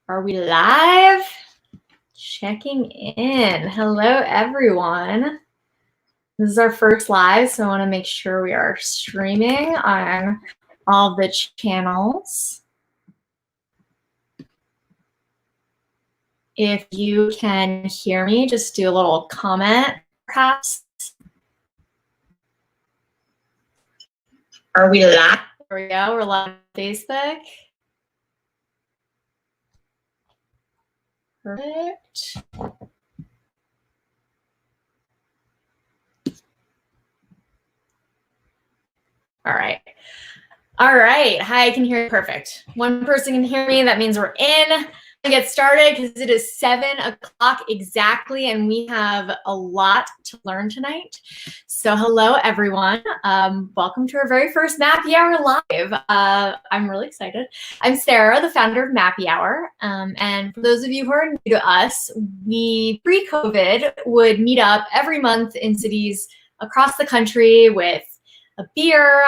Are we live? Checking in. Hello, everyone. This is our first live, so I want to make sure we are streaming on all the channels. If you can hear me, just do a little comment, perhaps. Are we live? There we go. We're live on Facebook. Perfect. All right. All right. Hi, I can hear you. Perfect. One person can hear me. That means we're in. Get started because it is 7 o'clock exactly, and we have a lot to learn tonight. So hello, everyone. Welcome to our very first Mappy Hour live. I'm really excited. I'm Sarah, the founder of Mappy Hour. And for those of you who are new to us, we, pre-COVID, would meet up every month in cities across the country with a beer,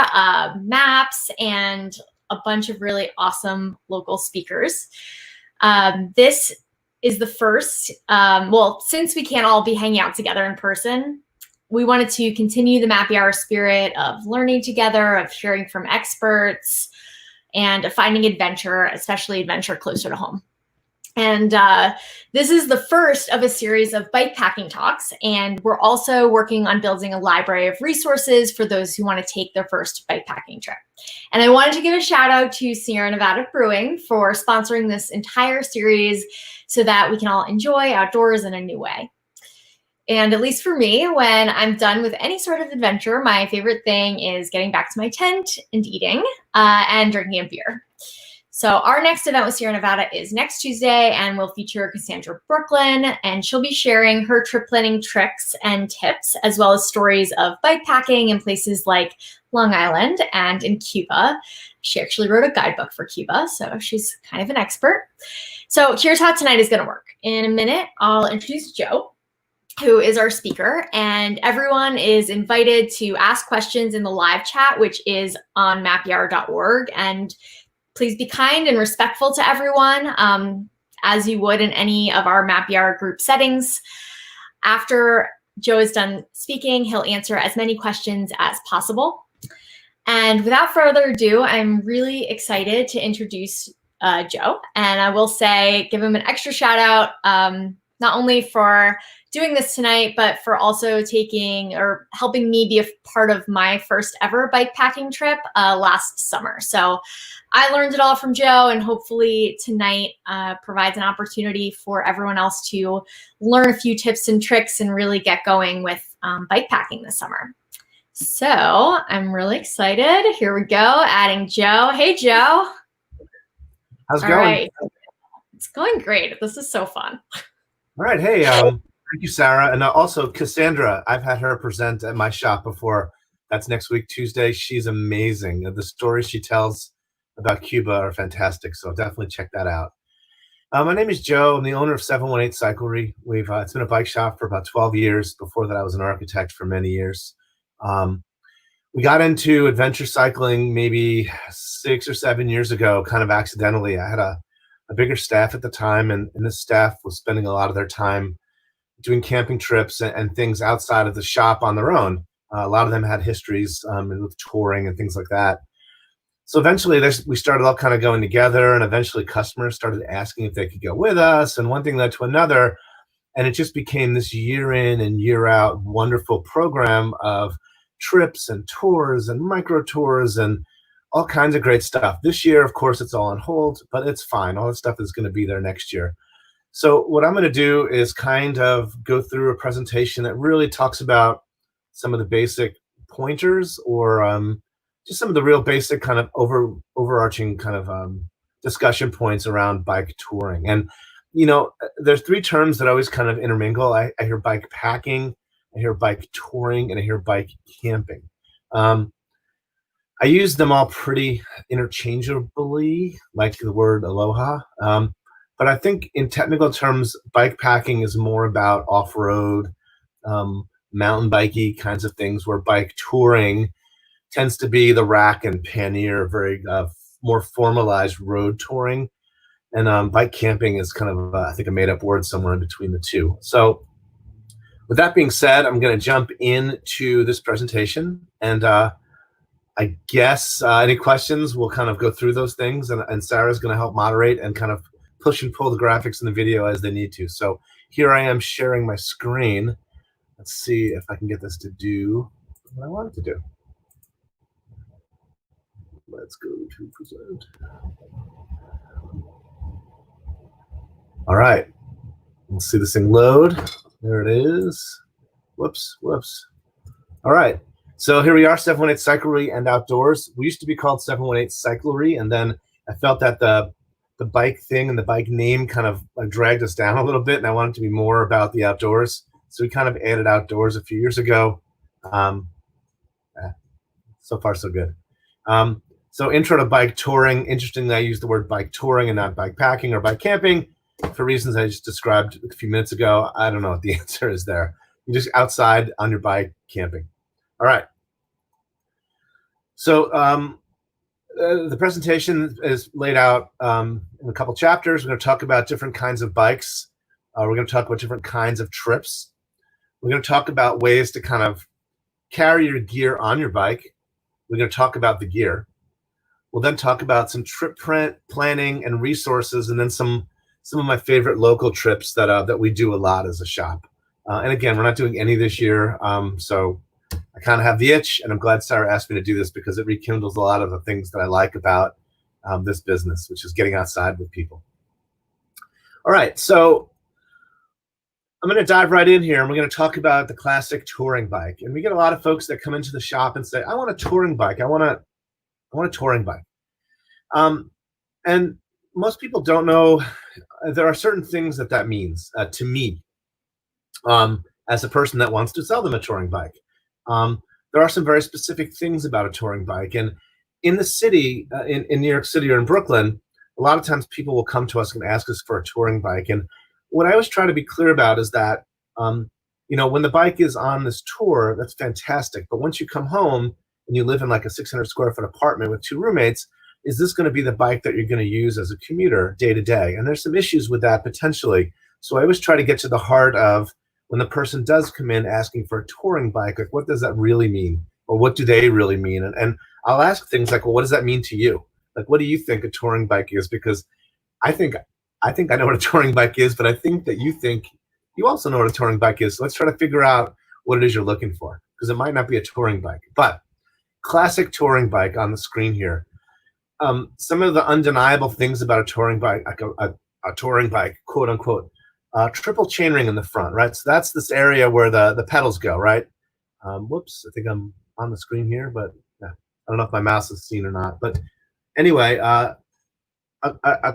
maps, and a bunch of really awesome local speakers. This is the first, since we can't all be hanging out together in person, we wanted to continue the Mappy Hour spirit of learning together, of hearing from experts, and of finding adventure, especially adventure closer to home. And this is the first of a series of bikepacking talks, and we're also working on building a library of resources for those who want to take their first bikepacking trip. And I wanted to give a shout out to Sierra Nevada Brewing for sponsoring this entire series so that we can all enjoy outdoors in a new way. And at least for me, when I'm done with any sort of adventure, my favorite thing is getting back to my tent and eating and drinking a beer. So our next event with Sierra Nevada is next Tuesday, and we'll feature Cassandra Brooklyn, and she'll be sharing her trip planning tricks and tips, as well as stories of bikepacking in places like Long Island and in Cuba. She actually wrote a guidebook for Cuba, so she's kind of an expert. So here's how tonight is going to work. In a minute, I'll introduce Joe, who is our speaker, and everyone is invited to ask questions in the live chat, which is on mappyhour.org. And please be kind and respectful to everyone, as you would in any of our Mappy Hour group settings. After Joe is done speaking, he'll answer as many questions as possible. And without further ado, I'm really excited to introduce Joe. And I will say, give him an extra shout out, not only for doing this tonight, but for also taking or helping me be a part of my first ever bikepacking trip last summer. So I learned it all from Joe, and hopefully tonight provides an opportunity for everyone else to learn a few tips and tricks and really get going with bikepacking this summer. So I'm really excited. Here we go, adding Joe. Hey, Joe. How's it going? Right. It's going great. This is so fun. All right. Hey, thank you, Sarah. And also Cassandra, I've had her present at my shop before. That's next week, Tuesday. She's amazing. The stories she tells about Cuba are fantastic, so definitely check that out. My name is Joe. I'm the owner of 718 Cyclery. It's been a bike shop for about 12 years. Before that, I was an architect for many years. We got into adventure cycling maybe 6 or 7 years ago, kind of accidentally. I had a bigger staff at the time, and this staff was spending a lot of their time doing camping trips and things outside of the shop on their own. A lot of them had histories with touring and things like that. So eventually we started all kind of going together, and eventually customers started asking if they could go with us, and one thing led to another, and it just became this year in and year out wonderful program of trips and tours and micro tours and all kinds of great stuff. This year, of course, it's all on hold, but it's fine. All the stuff is going to be there next year. So what I'm going to do is kind of go through a presentation that really talks about some of the basic pointers, or just some of the real basic kind of overarching kind of discussion points around bike touring. And, there's 3 terms that always kind of intermingle. I hear bike packing, I hear bike touring, and I hear bike camping. I use them all pretty interchangeably, like the word aloha. But I think in technical terms, bike packing is more about off-road, mountain bikey kinds of things, where bike touring tends to be the rack and pannier, very more formalized road touring. And bike camping is kind of, I think, a made-up word somewhere in between the two. So with that being said, I'm going to jump into this presentation. And I guess any questions, we'll kind of go through those things. And Sarah's going to help moderate and kind of push and pull the graphics in the video as they need to. So here I am sharing my screen. Let's see if I can get this to do what I want it to do. Let's go to present. All right. We'll see this thing load. There it is. Whoops. All right. So here we are, 718 Cyclery and Outdoors. We used to be called 718 Cyclery, and then I felt that the bike thing and the bike name kind of dragged us down a little bit, and I wanted to be more about the outdoors. So we kind of added outdoors a few years ago. So far, so good. So intro to bike touring. Interestingly, I use the word bike touring and not bike packing or bike camping for reasons I just described a few minutes ago. I don't know what the answer is there. You're just outside on your bike camping. All right. So the presentation is laid out in a couple chapters. We're going to talk about different kinds of bikes. We're going to talk about different kinds of trips. We're going to talk about ways to kind of carry your gear on your bike. We're going to talk about the gear. We'll then talk about some trip planning and resources, and then some of my favorite local trips that we do a lot as a shop. And again, we're not doing any this year, so I kind of have the itch, and I'm glad Sarah asked me to do this because it rekindles a lot of the things that I like about this business, which is getting outside with people. All right, so I'm going to dive right in here, and we're going to talk about the classic touring bike. And we get a lot of folks that come into the shop and say, I want a touring bike. I want a touring bike. And most people don't know there are certain things that means to me as a person that wants to sell them a touring bike. There are some very specific things about a touring bike. And in the city, in New York City or in Brooklyn, a lot of times people will come to us and ask us for a touring bike. And what I always try to be clear about is that, when the bike is on this tour, that's fantastic. But once you come home and you live in like a 600 square foot apartment with 2 roommates, is this going to be the bike that you're going to use as a commuter day to day? And there's some issues with that potentially. So I always try to get to the heart of when the person does come in asking for a touring bike, like what does that really mean? Or what do they really mean? And I'll ask things like, well, what does that mean to you? Like, what do you think a touring bike is? Because I think I know what a touring bike is, but I think that you also know what a touring bike is. So let's try to figure out what it is you're looking for, because it might not be a touring bike. But classic touring bike on the screen here. Some of the undeniable things about a touring bike, like a touring bike, quote unquote, triple chainring in the front, right? So that's this area where the pedals go, right? Whoops, I think I'm on the screen here, but yeah, I don't know if my mouse is seen or not. But anyway, a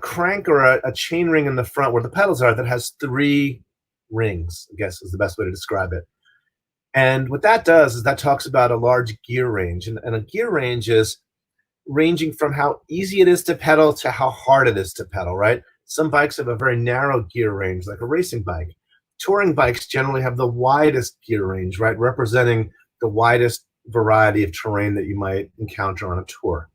crank or a chain ring in the front where the pedals are that has 3 rings, I guess is the best way to describe it. And what that does is that talks about a large gear range. And a gear range is ranging from how easy it is to pedal to how hard it is to pedal, right? Some bikes have a very narrow gear range, like a racing bike. Touring bikes generally have the widest gear range, right? Representing the widest variety of terrain that you might encounter on a tour.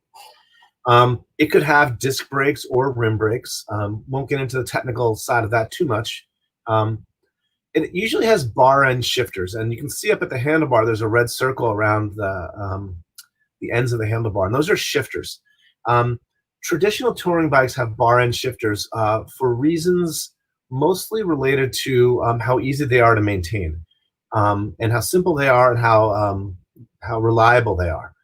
It could have disc brakes or rim brakes. Won't get into the technical side of that too much. It usually has bar end shifters, and you can see up at the handlebar, there's a red circle around the ends of the handlebar, and those are shifters. Traditional touring bikes have bar end shifters for reasons mostly related to how easy they are to maintain, and how simple they are, and how reliable they are.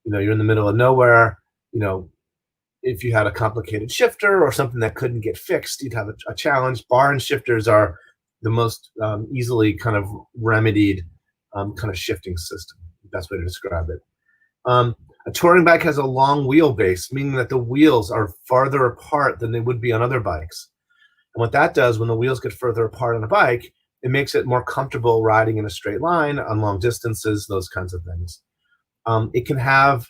You're in the middle of nowhere. If you had a complicated shifter or something that couldn't get fixed, you'd have a challenge. Bar end shifters are the most easily kind of remedied kind of shifting system. Best way to describe it. A touring bike has a long wheelbase, meaning that the wheels are farther apart than they would be on other bikes. And what that does, when the wheels get further apart on a bike, it makes it more comfortable riding in a straight line on long distances, those kinds of things. It can have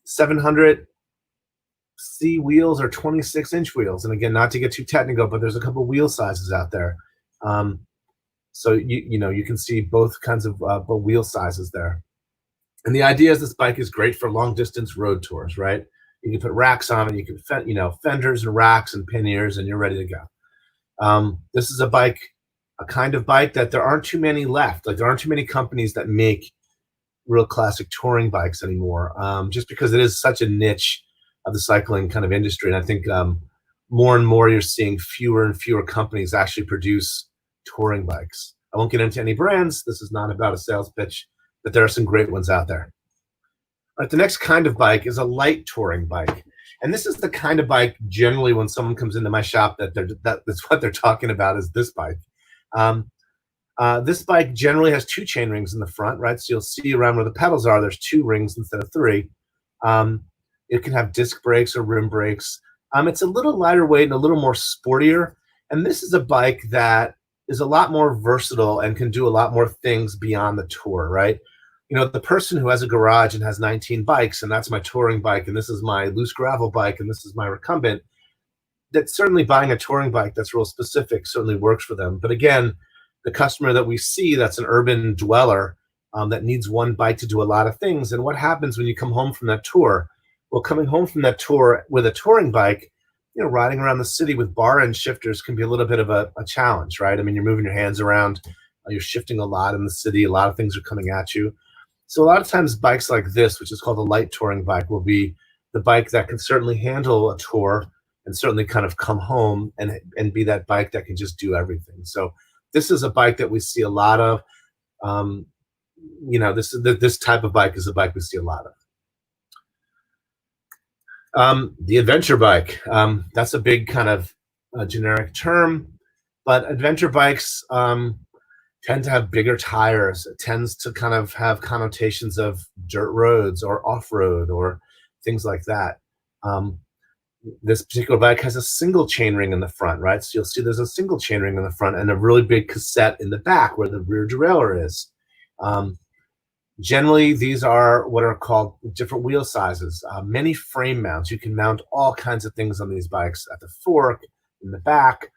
700C wheels or 26-inch wheels. And again, not to get too technical, but there's a couple wheel sizes out there. So you can see both kinds of wheel sizes there. And the idea is this bike is great for long distance road tours, right? You can put racks on it. You can, fenders and racks and panniers, and you're ready to go. This is a kind of bike that there aren't too many left. Like there aren't too many companies that make real classic touring bikes anymore, just because it is such a niche of the cycling kind of industry. And I think more and more you're seeing fewer and fewer companies actually produce touring bikes. I won't get into any brands. This is not about a sales pitch, but there are some great ones out there. All right, the next kind of bike is a light touring bike. And this is the kind of bike generally when someone comes into my shop that's what they're talking about is this bike. This bike generally has 2 chain rings in the front, right? So you'll see around where the pedals are, there's 2 rings instead of 3. It can have disc brakes or rim brakes. It's a little lighter weight and a little more sportier. And this is a bike that is a lot more versatile and can do a lot more things beyond the tour, right? The person who has a garage and has 19 bikes, and that's my touring bike, and this is my loose gravel bike, and this is my recumbent, that's certainly buying a touring bike that's real specific certainly works for them. But again, the customer that we see that's an urban dweller that needs one bike to do a lot of things. And what happens when you come home from that tour? Well, coming home from that tour with a touring bike, riding around the city with bar end shifters can be a little bit of a challenge, right? I mean, you're moving your hands around, you're shifting a lot in the city, a lot of things are coming at you. So a lot of times bikes like this, which is called a light touring bike, will be the bike that can certainly handle a tour and certainly kind of come home and be that bike that can just do everything. So this is a bike that we see a lot of. This type of bike is a bike we see a lot of. The adventure bike, that's a big kind of generic term, but adventure bikes tend to have bigger tires. It tends to kind of have connotations of dirt roads or off-road or things like that. This particular bike has a single chain ring in the front, right? So you'll see there's a single chain ring in the front and a really big cassette in the back where the rear derailleur is. Generally, these are what are called different wheel sizes. Many frame mounts. You can mount all kinds of things on these bikes at the fork, in the back.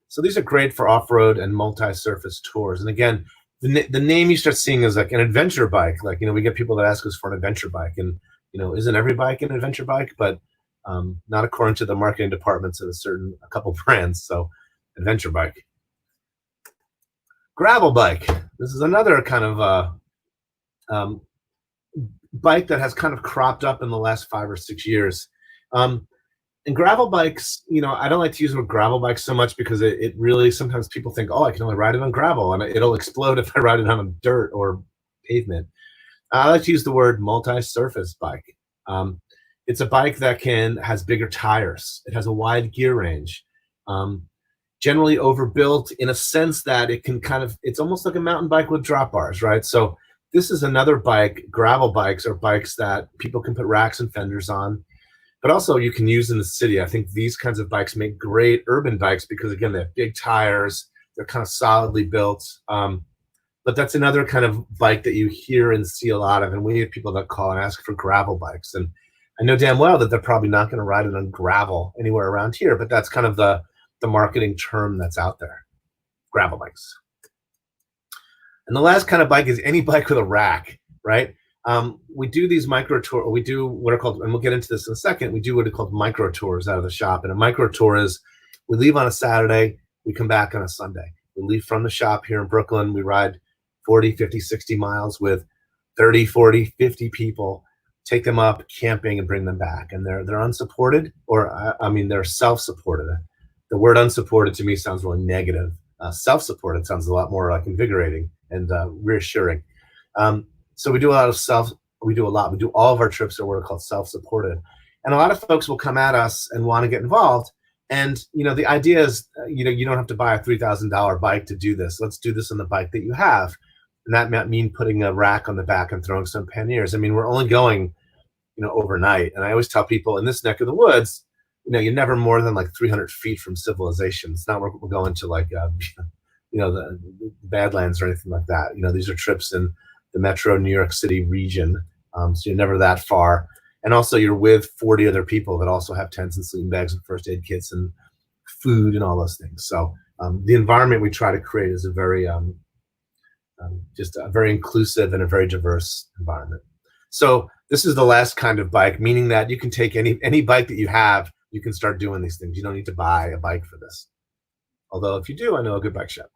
So these are great for off-road and multi-surface tours. And again, the name you start seeing is like an adventure bike. Like, we get people that ask us for an adventure bike. And, isn't every bike an adventure bike? But not according to the marketing departments of a couple brands. So adventure bike. Gravel bike. This is another kind of bike that has kind of cropped up in the last 5 or 6 years. And gravel bikes, I don't like to use the word gravel bike so much because it really, sometimes people think, oh, I can only ride it on gravel and it'll explode if I ride it on dirt or pavement. I like to use the word multi-surface bike. It's a bike that has bigger tires. It has a wide gear range. Generally overbuilt in a sense that it can it's almost like a mountain bike with drop bars, right? So this is another bike. Gravel bikes are bikes that people can put racks and fenders on, but also you can use in the city. I think these kinds of bikes make great urban bikes because, again, they have big tires. They're kind of solidly built. But that's another kind of bike that you hear and see a lot of. And we have people that call and ask for gravel bikes. And I know damn well that they're probably not going to ride it on gravel anywhere around here, but that's kind of the marketing term that's out there, gravel bikes. And the last kind of bike is any bike with a rack, right? We do these micro tour. We do what are called, and we'll get into this in a second. We do what are called micro tours out of the shop. And a micro tour is we leave on a Saturday, we come back on a Sunday. We leave from the shop here in Brooklyn. We ride 40, 50, 60 miles with 30, 40, 50 people, take them up camping and bring them back. And they're unsupported, or they're self-supported. The word unsupported to me sounds really negative. Self-supported sounds a lot more like invigorating and reassuring. So we do we do all of our trips are what are called self-supported. And a lot of folks will come at us and want to get involved. And, the idea is, you don't have to buy a $3,000 bike to do this. Let's do this on the bike that you have. And that might mean putting a rack on the back and throwing some panniers. We're only going, overnight. And I always tell people in this neck of the woods, you're never more than like 300 feet from civilization. It's not where we're going to like, the Badlands or anything like that. These are trips in the metro New York City region. So you're never that far. And also you're with 40 other people that also have tents and sleeping bags and first aid kits and food and all those things. So the environment we try to create is a very, just a very inclusive and a very diverse environment. So this is the last kind of bike, meaning that you can take any bike that you have, you can start doing these things. You don't need to buy a bike for this. Although if you do, I know a good bike shop.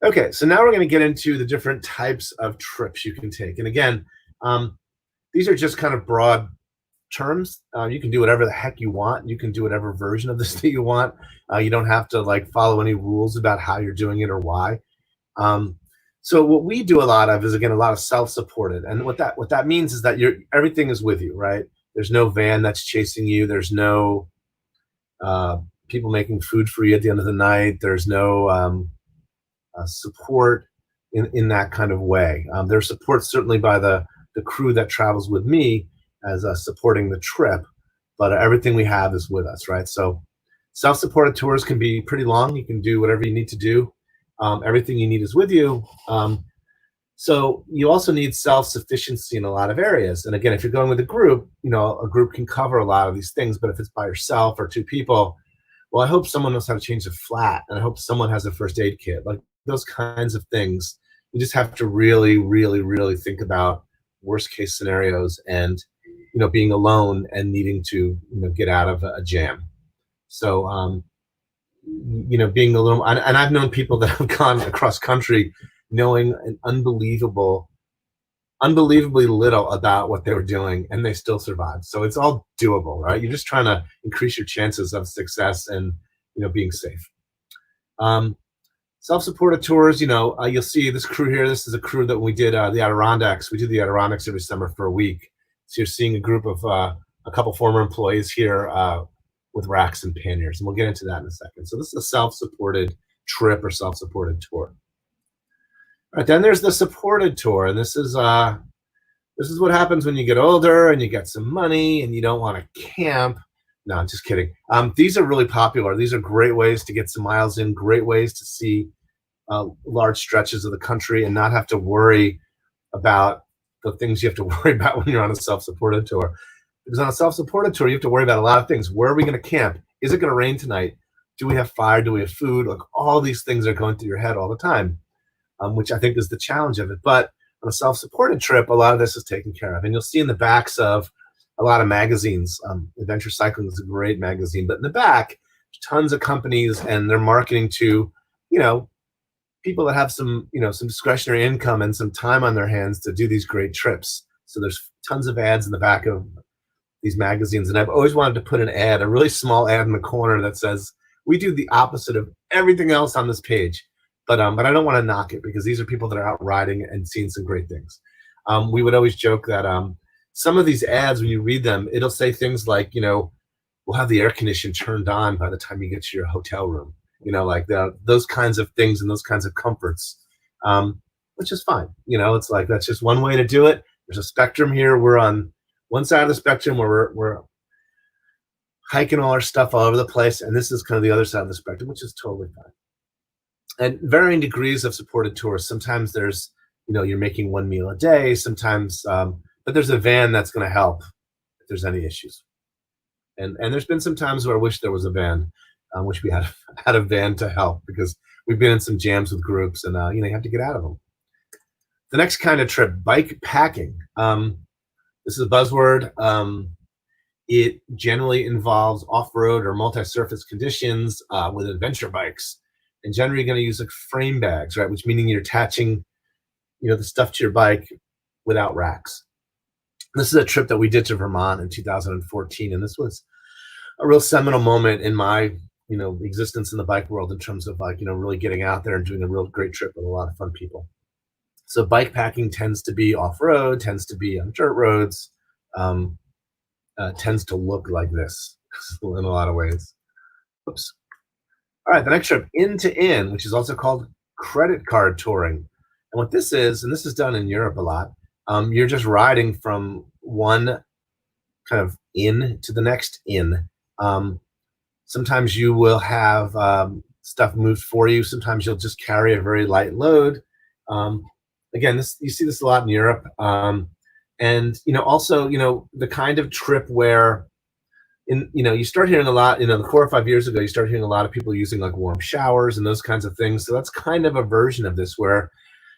Okay, so now we're going to get into the different types of trips you can take. And again, these are just kind of broad terms. You can do whatever the heck you want. You can do whatever version of this that you want. You don't have to like follow any rules about how you're doing it or why. So what we do a lot of is, again, a lot of self-supported. And what that means is that everything is with you, right? There's no van that's chasing you. There's no people making food for you at the end of the night. There's no support in that kind of way. There's support certainly by the crew that travels with me as supporting the trip, but everything we have is with us, right? So self-supported tours can be pretty long. You can do whatever you need to do. Everything you need is with you. So you also need self-sufficiency in a lot of areas. And again, if you're going with a group, a group can cover a lot of these things, but if it's by yourself or two people, well, I hope someone knows how to change a flat, and I hope someone has a first aid kit. Like those kinds of things, you just have to really, really, really think about worst case scenarios and, being alone and needing to, get out of a jam. So, being alone, and I've known people that have gone across country knowing an unbelievably little about what they were doing, and they still survived. So it's all doable, right? You're just trying to increase your chances of success and, being safe. Self-supported tours, you'll see this crew here. This is a crew that we did the Adirondacks. We do the Adirondacks every summer for a week. So you're seeing a group of a couple former employees here with racks and panniers, and we'll get into that in a second. So this is a self-supported trip or self-supported tour. All right, then there's the supported tour, and this is what happens when you get older and you get some money and you don't want to camp. No, I'm just kidding. These are really popular. These are great ways to get some miles in, great ways to see large stretches of the country and not have to worry about the things you have to worry about when you're on a self-supported tour. Because on a self-supported tour, you have to worry about a lot of things. Where are we going to camp? Is it going to rain tonight? Do we have fire? Do we have food? Like all these things are going through your head all the time, which I think is the challenge of it. But on a self-supported trip, a lot of this is taken care of. And you'll see in the backs of a lot of magazines. Adventure Cycling is a great magazine. But in the back, tons of companies, and they're marketing to, people that have some discretionary income and some time on their hands to do these great trips. So there's tons of ads in the back of these magazines. And I've always wanted to put an ad, a really small ad in the corner that says, we do the opposite of everything else on this page. But I don't want to knock it, because these are people that are out riding and seeing some great things. We would always joke that some of these ads, when you read them, it'll say things like, we'll have the air condition turned on by the time you get to your hotel room. Like those kinds of things and those kinds of comforts, which is fine. It's like, that's just one way to do it. There's a spectrum here. We're on one side of the spectrum where we're hiking all our stuff all over the place. And this is kind of the other side of the spectrum, which is totally fine. And varying degrees of supported tours. Sometimes there's, you're making one meal a day. Sometimes, but there's a van that's going to help if there's any issues. And there's been some times where I wish there was a van. I wish we had a van to help, because we've been in some jams with groups, and you have to get out of them. The next kind of trip, bike packing. This is a buzzword. It generally involves off-road or multi-surface conditions with adventure bikes. And generally, you're going to use like frame bags, right? Which meaning you're attaching, the stuff to your bike without racks. This is a trip that we did to Vermont in 2014, and this was a real seminal moment in my, existence in the bike world, in terms of like, really getting out there and doing a real great trip with a lot of fun people. So bike packing tends to be off-road, tends to be on dirt roads, tends to look like this in a lot of ways. Oops. All right, the next trip, in-to-in, which is also called credit card touring. And what this is, and this is done in Europe a lot, you're just riding from one kind of in to the next in. Sometimes you will have stuff moved for you. Sometimes you'll just carry a very light load. Again, you see this a lot in Europe. And, also, the kind of trip where, you start hearing a lot, 4 or 5 years ago, you start hearing a lot of people using like warm showers and those kinds of things. So that's kind of a version of this where,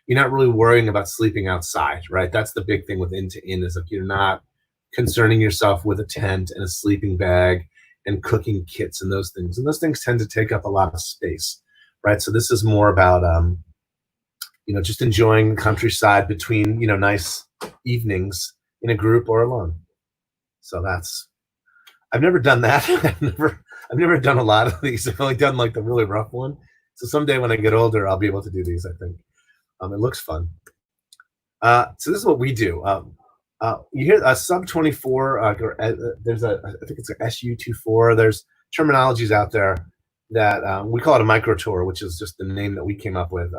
you're not really worrying about sleeping outside, right? That's the big thing with Endtoend is like you're not concerning yourself with a tent and a sleeping bag and cooking kits and those things. And those things tend to take up a lot of space, right? So this is more about just enjoying the countryside between nice evenings in a group or alone. So I've never done that. I've never done a lot of these. I've only done like the really rough one. So someday when I get older, I'll be able to do these, I think. It looks fun. So this is what we do. You hear a sub 24, there's I think it's an SU24. There's terminologies out there that we call it a micro tour, which is just the name that we came up with,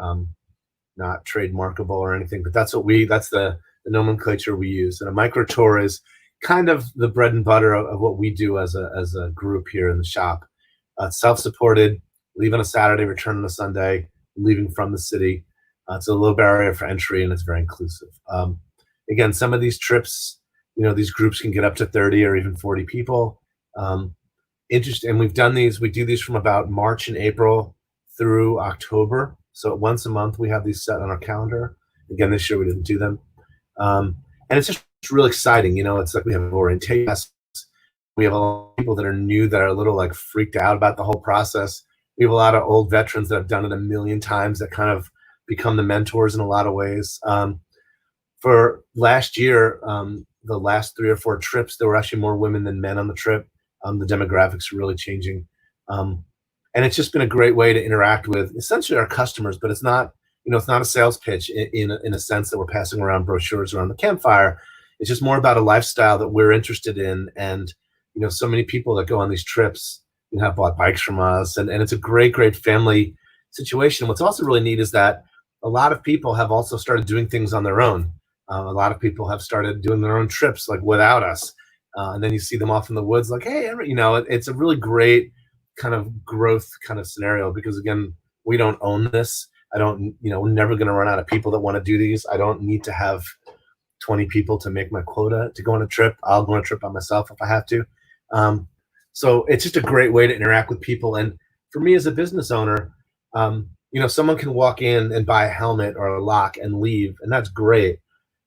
not trademarkable or anything, but that's the nomenclature we use. And a micro tour is kind of the bread and butter of what we do as a group here in the shop. Self-supported, leave on a Saturday, return on a Sunday, leaving from the city. It's a low barrier for entry and it's very inclusive. Again, some of these trips, these groups can get up to 30 or even 40 people. And we've done these, we do these from about March and April through October. So once a month, we have these set on our calendar. Again, this year we didn't do them. And it's just really exciting. It's like we have orientations. We have a lot of people that are new that are a little like freaked out about the whole process. We have a lot of old veterans that have done it a million times that kind of become the mentors in a lot of ways. For last year, the last 3 or 4 trips, there were actually more women than men on the trip. The demographics are really changing. And it's just been a great way to interact with essentially our customers, but it's not, it's not a sales pitch in a sense that we're passing around brochures around the campfire. It's just more about a lifestyle that we're interested in. And, so many people that go on these trips have bought bikes from us, and it's a great, great family situation. What's also really neat is that a lot of people have also started doing things on their own. A lot of people have started doing their own trips like without us. And then you see them off in the woods like, hey, it's a really great kind of growth kind of scenario because again, we don't own this. We're never going to run out of people that want to do these. I don't need to have 20 people to make my quota to go on a trip. I'll go on a trip by myself if I have to. So it's just a great way to interact with people. And for me as a business owner, someone can walk in and buy a helmet or a lock and leave, and that's great.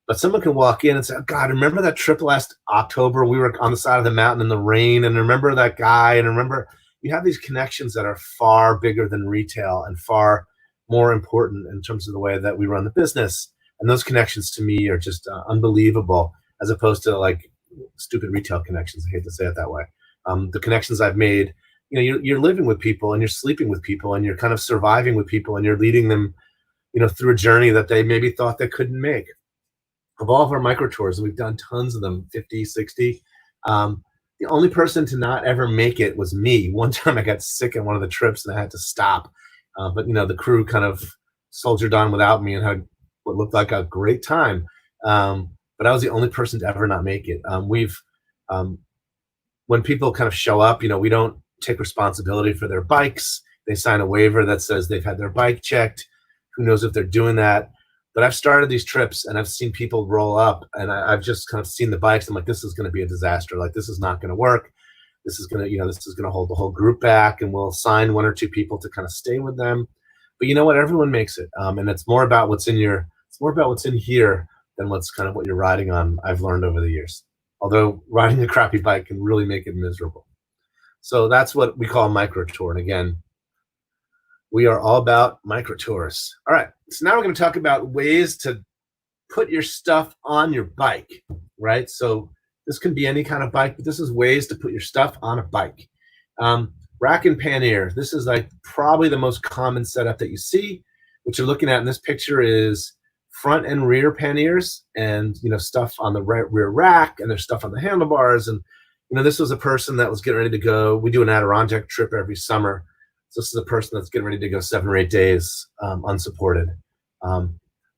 But someone can walk in and say, oh, God, remember that trip last October? We were on the side of the mountain in the rain, and remember that guy, and remember, you have these connections that are far bigger than retail and far more important in terms of the way that we run the business. And those connections to me are just unbelievable as opposed to like stupid retail connections. I hate to say it that way. The connections I've made, you're living with people and you're sleeping with people and you're kind of surviving with people and you're leading them, through a journey that they maybe thought they couldn't make. Of all of our micro tours, we've done tons of them, 50, 60. The only person to not ever make it was me. One time I got sick on one of the trips and I had to stop. But the crew kind of soldiered on without me and had what looked like a great time. But I was the only person to ever not make it. When people kind of show up, we don't take responsibility for their bikes. They sign a waiver that says they've had their bike checked. Who knows if they're doing that? But I've started these trips and I've seen people roll up and I've just kind of seen the bikes. I'm like, this is going to be a disaster. Like, this is not going to work. This is going to hold the whole group back, and we'll assign 1 or 2 people to kind of stay with them. But you know what? Everyone makes it. And it's more about what's in here than what's kind of what you're riding on. I've learned over the years, although riding a crappy bike can really make it miserable. So that's what we call a micro tour. And again, we are all about micro tours. All right. So now we're going to talk about ways to put your stuff on your bike, right? So this can be any kind of bike, but this is ways to put your stuff on a bike. Rack and pannier. This is like probably the most common setup that you see. What you're looking at in this picture is front and rear panniers and, stuff on the rear rack, and there's stuff on the handlebars. And, this was a person that was getting ready to go. We do an Adirondack trip every summer. So this is a person that's getting ready to go 7 or 8 days unsupported.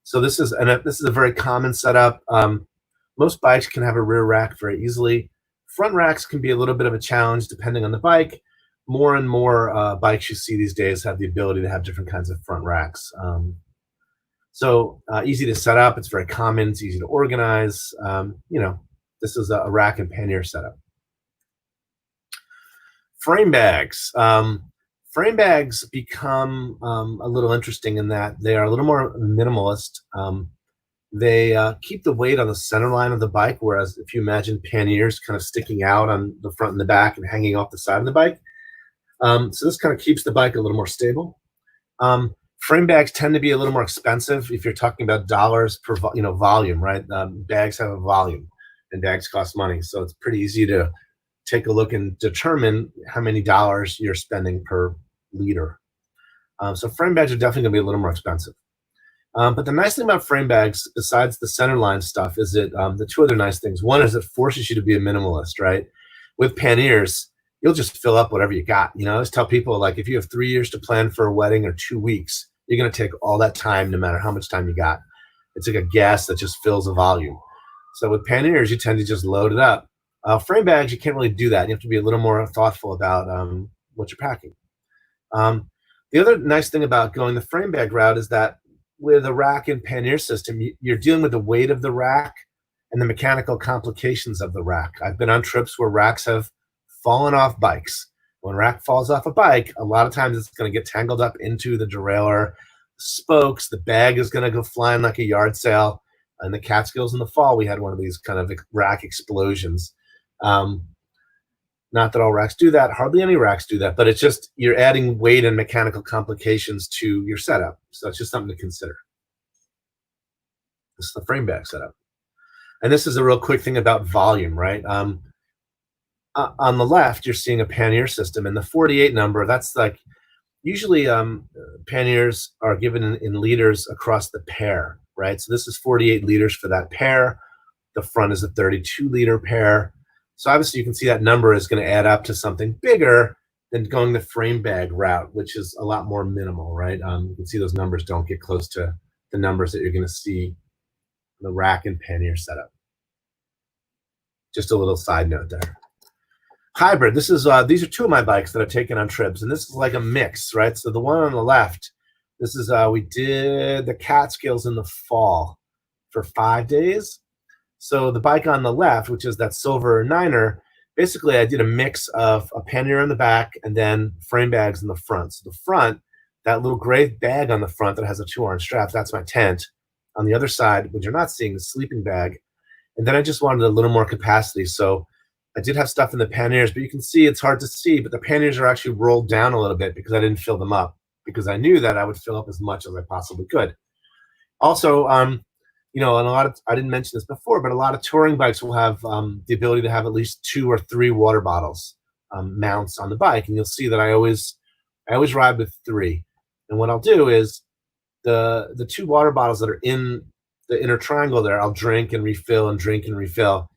So this is a very common setup. Most bikes can have a rear rack very easily. Front racks can be a little bit of a challenge depending on the bike. More and more bikes you see these days have the ability to have different kinds of front racks. So easy to set up. It's very common. It's easy to organize. This is a rack and pannier setup. Frame bags. Frame bags become a little interesting in that they are a little more minimalist. They keep the weight on the center line of the bike, whereas if you imagine panniers kind of sticking out on the front and the back and hanging off the side of the bike, so this kind of keeps the bike a little more stable. Frame bags tend to be a little more expensive if you're talking about dollars per volume, right? Bags have a volume, and bags cost money, so it's pretty easy to take a look and determine how many dollars you're spending per liter. So frame bags are definitely going to be a little more expensive. But the nice thing about frame bags, besides the centerline stuff, is that the two other nice things. One is it forces you to be a minimalist, right? With panniers, you'll just fill up whatever you got. I always tell people, like, if you have 3 years to plan for a wedding or 2 weeks, you're going to take all that time no matter how much time you got. It's like a gas that just fills a volume. So with panniers, you tend to just load it up. Frame bags, you can't really do that. You have to be a little more thoughtful about what you're packing. The other nice thing about going the frame bag route is that with a rack and pannier system, you're dealing with the weight of the rack and the mechanical complications of the rack. I've been on trips where racks have fallen off bikes. When a rack falls off a bike, a lot of times it's going to get tangled up into the derailleur, spokes, the bag is going to go flying like a yard sale. In the Catskills in the fall, we had one of these kind of rack explosions. Not that all racks do that. Hardly any racks do that, but it's just you're adding weight and mechanical complications to your setup. So it's just something to consider. This is the frame bag setup. And this is a real quick thing about volume, right? On the left, you're seeing a pannier system, and the 48 number, that's like, usually panniers are given in liters across the pair, right? So this is 48 liters for that pair. The front is a 32-liter pair. So obviously you can see that number is going to add up to something bigger than going the frame bag route, which is a lot more minimal, right? You can see those numbers don't get close to the numbers that you're going to see in the rack and pannier setup. Just a little side note there. Hybrid. This is these are two of my bikes that I've taken on trips, and this is like a mix, right? So the one on the left, this is we did the Catskills in the fall for 5 days. So the bike on the left, which is that silver Niner, basically I did a mix of a pannier on the back and then frame bags in the front. So the front, that little gray bag on the front that has a 2-orange strap, that's my tent. On the other side, what you're not seeing, the sleeping bag. And then I just wanted a little more capacity. So I did have stuff in the panniers, but you can see it's hard to see, but the panniers are actually rolled down a little bit because I didn't fill them up, because I knew that I would fill up as much as I possibly could. Also, and a lot of, I didn't mention this before, but a lot of touring bikes will have the ability to have at least 2 or 3 water bottles mounts on the bike. And you'll see that I always ride with 3. And what I'll do is the 2 water bottles that are in the inner triangle there, I'll drink and refill and drink and refill.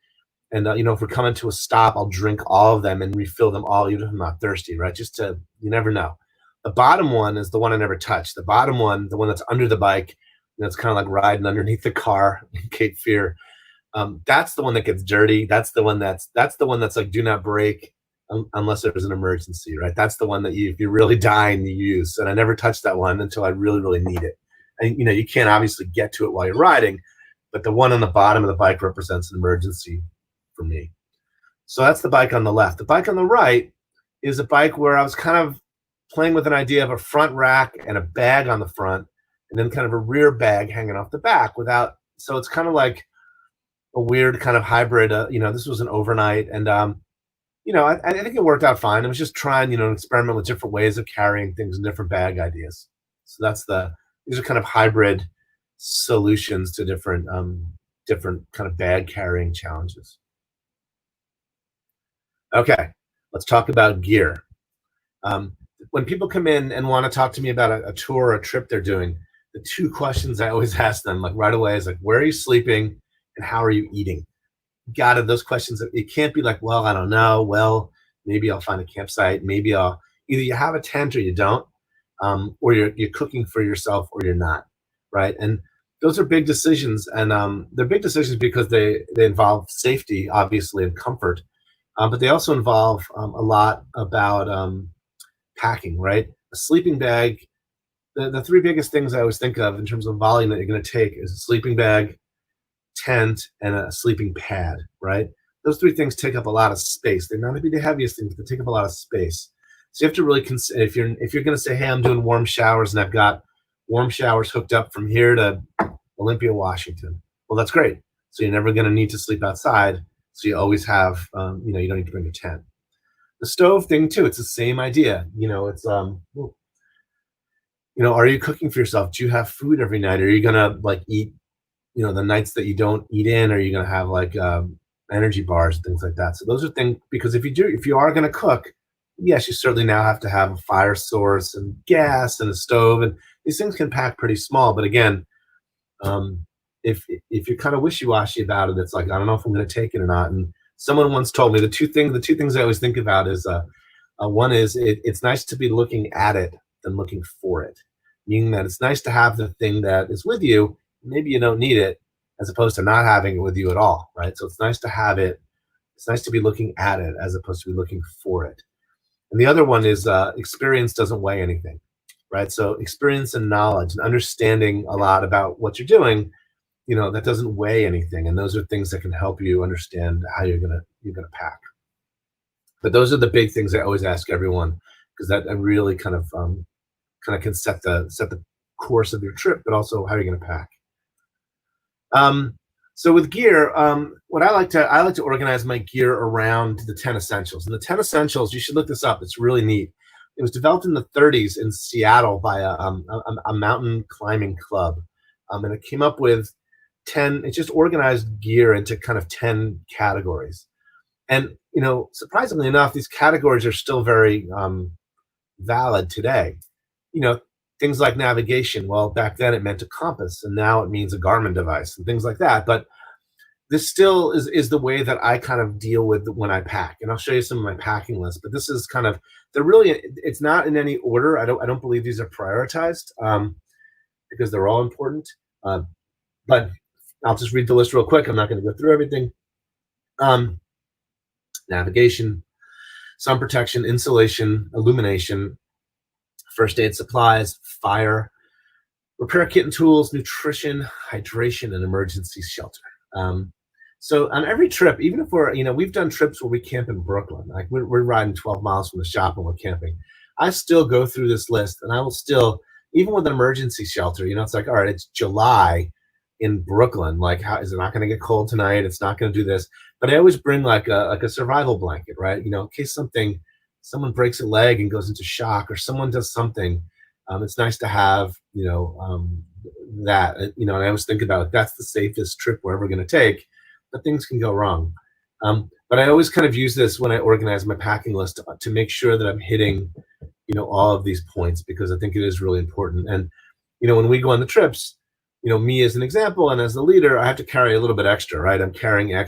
And, if we're coming to a stop, I'll drink all of them and refill them all, even if I'm not thirsty, right? You never know. The bottom one is the one I never touched. The bottom one, the one that's under the bike, it's kind of like riding underneath the car in Cape Fear. That's the one that gets dirty. That's the one that's like, do not break unless there's an emergency, right? That's the one that if you're really dying, you use. And I never touched that one until I really, really need it. And, you can't obviously get to it while you're riding, but the one on the bottom of the bike represents an emergency for me. So that's the bike on the left. The bike on the right is a bike where I was kind of playing with an idea of a front rack and a bag on the front, and then kind of a rear bag hanging off the back so it's kind of like a weird kind of hybrid. This was an overnight, and I think it worked out fine. I was just trying, to experiment with different ways of carrying things and different bag ideas. So these are kind of hybrid solutions to different kind of bag carrying challenges. Okay, let's talk about gear. When people come in and want to talk to me about a tour or a trip they're doing, the 2 questions I always ask them, like right away, is like, where are you sleeping and how are you eating? Got it. Those questions, it can't be like, well, I don't know. Well, maybe I'll find a campsite. Maybe either you have a tent or you don't, or you're cooking for yourself or you're not, right? And those are big decisions, and they're big decisions because they involve safety, obviously, and comfort, but they also involve a lot about packing, right? A sleeping bag. The 3 biggest things I always think of in terms of volume that you're going to take is a sleeping bag, tent, and a sleeping pad, right? Those 3 things take up a lot of space. They're not going to be the heaviest things, but they take up a lot of space. So you have to really consider, if you're going to say, hey, I'm doing warm showers and I've got warm showers hooked up from here to Olympia, Washington. Well, that's great. So you're never going to need to sleep outside. So you always have, you know, you don't need to bring a tent. The stove thing too, it's the same idea. You know, it's you know, are you cooking for yourself? Do you have food every night? Are you gonna like eat, you know, the nights that you don't eat in? Are you gonna have like energy bars and things like that? So those are things, because if you are gonna cook, yes, you certainly now have to have a fire source and gas and a stove, and these things can pack pretty small. But again, um, if you're kind of wishy-washy about it, it's like, I don't know if I'm going to take it or not. And someone once told me the two things I always think about is one is it's nice to be looking at it than looking for it, meaning that it's nice to have the thing that is with you. Maybe you don't need it, as opposed to not having it with you at all, right? So it's nice to have it. It's nice to be looking at it as opposed to be looking for it. And the other one is experience doesn't weigh anything, right? So experience and knowledge and understanding a lot about what you're doing, you know, that doesn't weigh anything. And those are things that can help you understand how you're gonna pack. But those are the big things I always ask everyone, because that really kind of can set the course of your trip, but also how you're gonna pack. Um, so with gear, what I like to organize my gear around the 10 essentials. And the 10 essentials, you should look this up. It's really neat. It was developed in the 30s in Seattle by a mountain climbing club, and it came up with 10. It just organized gear into kind of 10 categories. And you know, surprisingly enough, these categories are still very valid today. You know, things like navigation. Well, back then it meant a compass, and now it means a Garmin device and things like that. But this still is the way that I kind of deal with when I pack. And I'll show you some of my packing lists. But this is kind of, they're really, it's not in any order. I don't believe these are prioritized, because they're all important. Uh, but I'll just read the list real quick. I'm not going to go through everything. Um, Navigation, sun protection, insulation, illumination, first aid supplies, fire, repair kit and tools, nutrition, hydration, and emergency shelter. So on every trip, even if we're, you know, we've done trips where we camp in Brooklyn, like we're riding 12 miles from the shop and we're camping. I still go through this list, and I will still, even with an emergency shelter, you know, it's like, all right, it's July in Brooklyn. Like, how is it not going to get cold tonight? It's not going to do this. But I always bring like a survival blanket, right? You know, in case someone breaks a leg and goes into shock, or someone does something. It's nice to have, you know, that, you know, and I always think about it, that's the safest trip we're ever going to take, but things can go wrong. But I always kind of use this when I organize my packing list to make sure that I'm hitting, you know, all of these points, because I think it is really important. And, you know, when we go on the trips, you know, me as an example and as the leader, I have to carry a little bit extra, right? I'm carrying a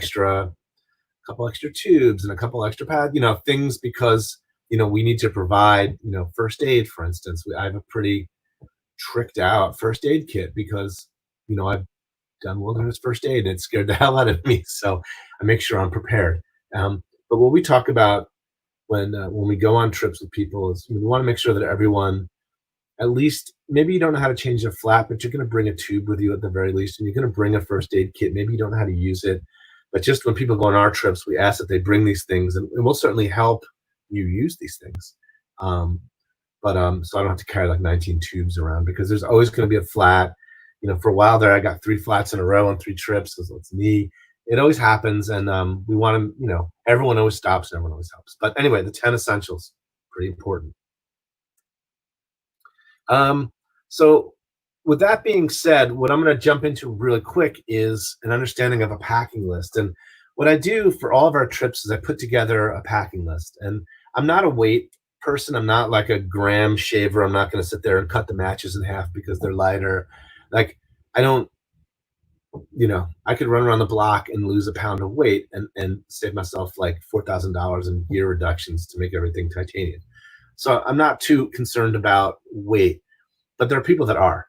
couple extra tubes and a couple extra pads, you know, things, because, you know, we need to provide, you know, first aid, for instance. I have a pretty tricked out first aid kit because, you know, I've done wilderness first aid and it scared the hell out of me. So I make sure I'm prepared. But what we talk about when we go on trips with people is we want to make sure that everyone, at least, maybe you don't know how to change a flap, but you're going to bring a tube with you at the very least, and you're going to bring a first aid kit. Maybe you don't know how to use it, but just when people go on our trips, we ask that they bring these things, and we'll certainly help you use these things. So I don't have to carry like 19 tubes around, because there's always going to be a flat. You know, for a while there, I got 3 flats in a row on 3 trips. So it's me. It always happens, and we want to, you know, everyone always stops and everyone always helps. But anyway, the 10 essentials, pretty important. So with that being said, what I'm going to jump into really quick is an understanding of a packing list. And what I do for all of our trips is I put together a packing list. And I'm not a weight person. I'm not like a gram shaver. I'm not going to sit there and cut the matches in half because they're lighter. Like, I don't, you know, I could run around the block and lose a pound of weight and save myself like $4,000 in gear reductions to make everything titanium. So I'm not too concerned about weight, but there are people that are.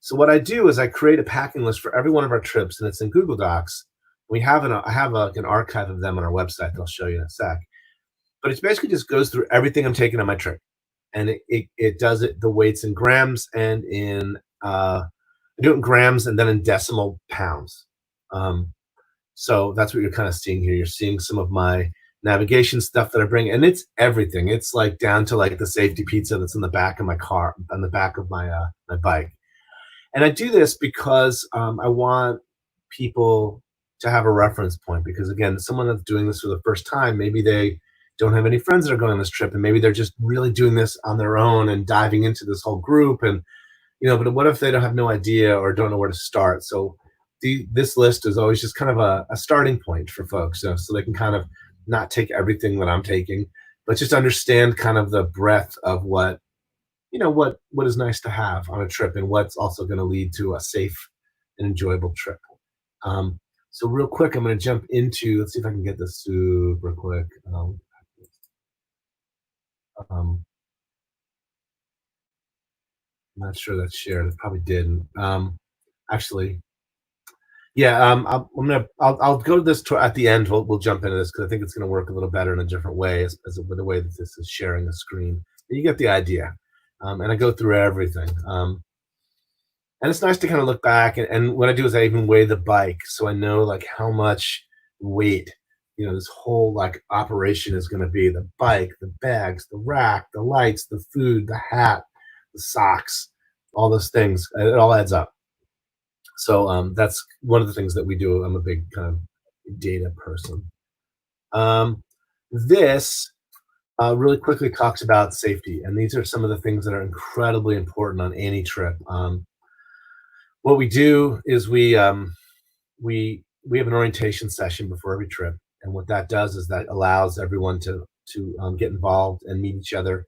So what I do is I create a packing list for every one of our trips, and it's in Google Docs. I have an archive of them on our website that I'll show you in a sec. But it basically just goes through everything I'm taking on my trip, and it does it the weights in grams and in I do it in grams and then in decimal pounds. So that's what you're kind of seeing here. You're seeing some of my navigation stuff that I bring, and it's everything. It's like down to like the safety pizza that's in the back of my car, on the back of my bike. And I do this because I want people to have a reference point. Because again, someone that's doing this for the first time, maybe they don't have any friends that are going on this trip, and maybe they're just really doing this on their own and diving into this whole group. And but what if they don't have no idea or don't know where to start? So this list is always just kind of a starting point for folks, so they can kind of not take everything that I'm taking, but just understand kind of the breadth of what is nice to have on a trip and what's also going to lead to a safe and enjoyable trip. So real quick, I'm going to jump into, let's see if I can get this super quick. I'm not sure that's shared. It probably didn't. Actually, yeah. I'll go to this at the end. We'll jump into this because I think it's going to work a little better in a different way, with the way that this is sharing the screen. But you get the idea. And I go through everything. And it's nice to kind of look back. And what I do is I even weigh the bike, so I know like how much weight this whole like operation is going to be. The bike, the bags, the rack, the lights, the food, the hat, the socks, all those things. It all adds up. So that's one of the things that we do. I'm a big kind of data person. This really quickly talks about safety, and these are some of the things that are incredibly important on any trip. What we do is we have an orientation session before every trip, and what that does is that allows everyone to get involved and meet each other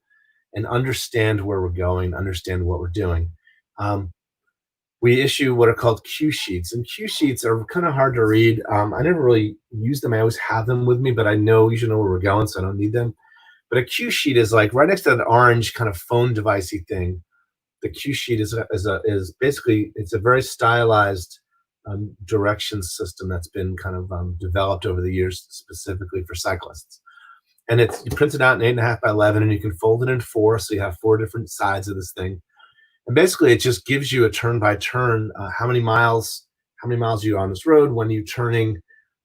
and understand where we're going, understand what we're doing. We issue what are called cue sheets, and cue sheets are kind of hard to read. I never really use them. I always have them with me, but I usually know where we're going, so I don't need them. But a cue sheet is like right next to that orange kind of phone devicey thing. The cue sheet is basically, it's a very stylized directions system that's been kind of developed over the years specifically for cyclists. And you print it out in 8.5 by 11, and you can fold it in 4, so you have 4 different sides of this thing. And basically, it just gives you a turn by turn, how many miles you're on this road, when you're turning,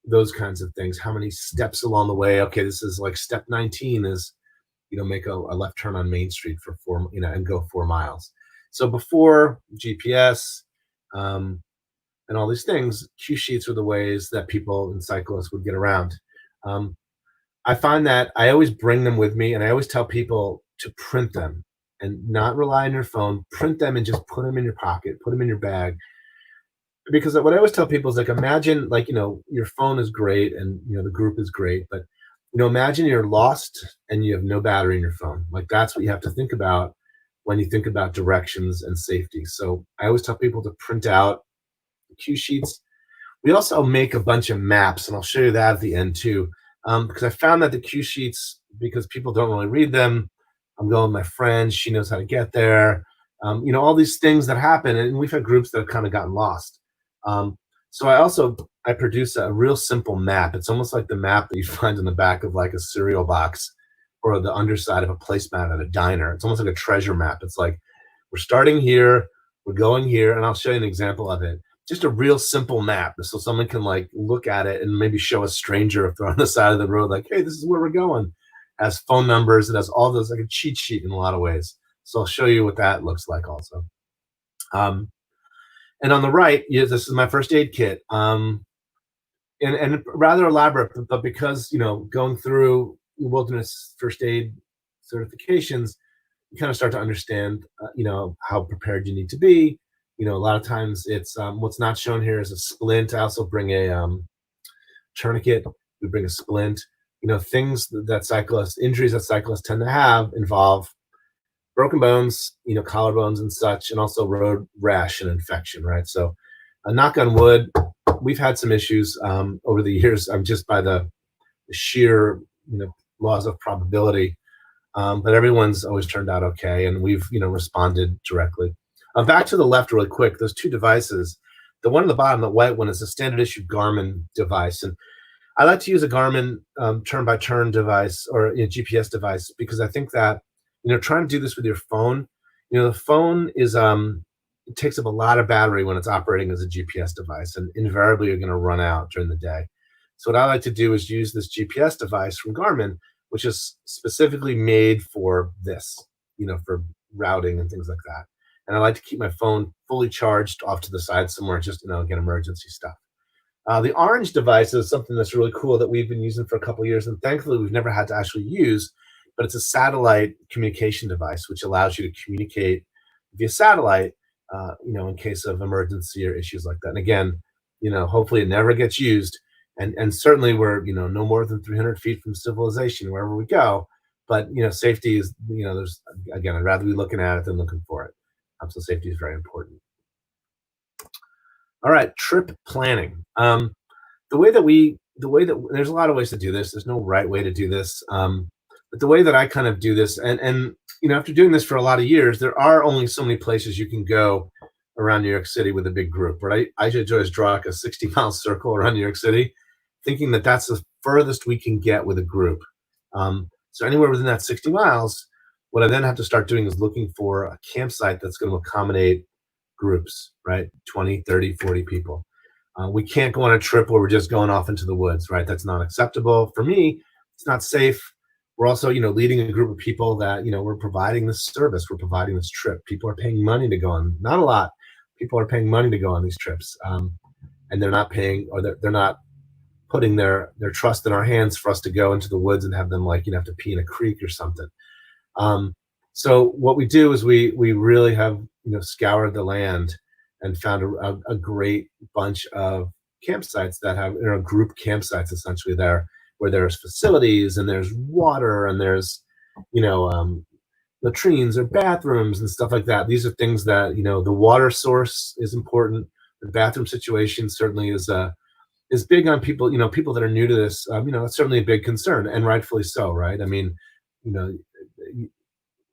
those kinds of things. How many steps along the way? Okay, this is like step 19 is, make a left turn on Main Street for 4, and go 4 miles. So before GPS and all these things, cue sheets are the ways that people and cyclists would get around. I find that I always bring them with me, and I always tell people to print them and not rely on your phone. Print them and just put them in your pocket, put them in your bag. Because what I always tell people is like, imagine like, your phone is great and, the group is great, but, imagine you're lost and you have no battery in your phone. Like that's what you have to think about when you think about directions and safety. So I always tell people to print out the cue sheets. We also make a bunch of maps, and I'll show you that at the end too. Because I found that the cue sheets, because people don't really read them, I'm going with my friend, she knows how to get there. All these things that happen, and we've had groups that have kind of gotten lost. So I produce a real simple map. It's almost like the map that you find in the back of like a cereal box or the underside of a placemat at a diner. It's almost like a treasure map. It's like, we're starting here, we're going here, and I'll show you an example of it. Just a real simple map, so someone can like look at it and maybe show a stranger if they're on the side of the road, like, hey, this is where we're going. It has phone numbers, it has all those, like a cheat sheet in a lot of ways. So I'll show you what that looks like also. And on the right, this is my first aid kit. And rather elaborate, but because, going through wilderness first aid certifications, you kind of start to understand, how prepared you need to be. A lot of times it's, what's not shown here is a splint. I also bring a tourniquet. We bring a splint. Things injuries that cyclists tend to have involve broken bones, collarbones and such, and also road rash and infection, right? So, knock on wood, we've had some issues over the years. Just by the sheer, laws of probability, but everyone's always turned out okay, and we've, responded directly. Back to the left, really quick. Those 2 devices. The one on the bottom, the white one, is a standard issue Garmin device, and I like to use a Garmin turn-by-turn device or a GPS device because I think that, trying to do this with your phone, the phone is it takes up a lot of battery when it's operating as a GPS device, and invariably you're going to run out during the day. So what I like to do is use this GPS device from Garmin, which is specifically made for this, for routing and things like that. And I like to keep my phone fully charged off to the side somewhere, just, again, emergency stuff. The orange device is something that's really cool that we've been using for a couple of years, and thankfully we've never had to actually use, but it's a satellite communication device, which allows you to communicate via satellite, in case of emergency or issues like that. And again, hopefully it never gets used. And certainly we're, no more than 300 feet from civilization wherever we go. But, safety is, again, I'd rather be looking at it than looking for it. So safety is very important. All right, trip planning. The way that there's a lot of ways to do this. There's no right way to do this. But the way that I kind of do this, and after doing this for a lot of years, there are only so many places you can go around New York City with a big group, right? I just draw like a 60-mile circle around New York City, thinking that that's the furthest we can get with a group. So anywhere within that 60 miles, what I then have to start doing is looking for a campsite that's going to accommodate groups, right? 20, 30, 40 people. We can't go on a trip where we're just going off into the woods, right? That's not acceptable. For me, it's not safe. We're also, leading a group of people that, we're providing this service. We're providing this trip. People are paying money to go on. Not a lot. People are paying money to go on these trips. And they're not paying, or they're not putting their trust in our hands for us to go into the woods and have them have to pee in a creek or something. So what we do is we really have, scoured the land and found a great bunch of campsites that have, group campsites essentially there, where there's facilities and there's water and there's, latrines or bathrooms and stuff like that. These are things that, the water source is important. The bathroom situation certainly is big on people, people that are new to this. It's certainly a big concern, and rightfully so, right? I mean,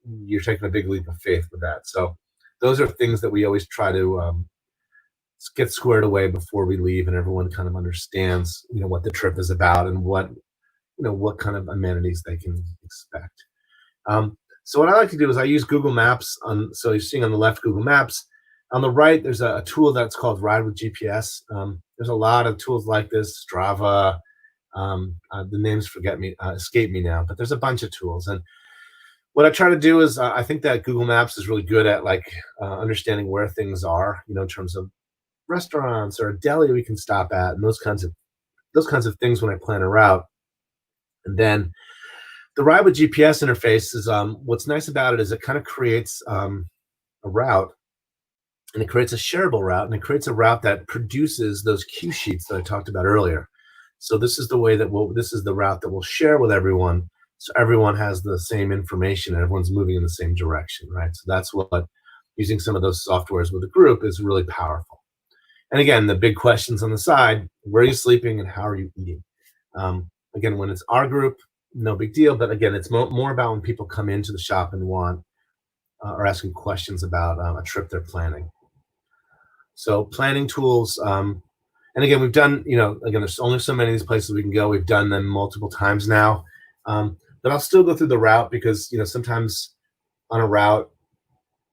you're taking a big leap of faith with that. So those are things that we always try to get squared away before we leave, and everyone kind of understands, what the trip is about and what kind of amenities they can expect. So what I like to do is I use Google Maps. So you're seeing on the left Google Maps. On the right, there's a tool that's called Ride with GPS. There's a lot of tools like this, Strava. The names escape me now, but there's a bunch of tools. And what I try to do is I think that Google Maps is really good at understanding where things are, in terms of restaurants or a deli we can stop at, and those kinds of things when I plan a route. And then the Ride with GPS interface is what's nice about it is it kind of creates a route, and it creates a shareable route, and it creates a route that produces those cue sheets that I talked about earlier. So this is the way that this is the route that we'll share with everyone, so everyone has the same information and everyone's moving in the same direction, right? So that's what using some of those softwares with a group is really powerful. And again, the big questions on the side: where are you sleeping and how are you eating? Again, when it's our group, no big deal. But again, it's more about when people come into the shop and want or asking questions about a trip they're planning. So planning tools, and again, we've done, again, there's only so many of these places we can go. We've done them multiple times now. But I'll still go through the route because, sometimes on a route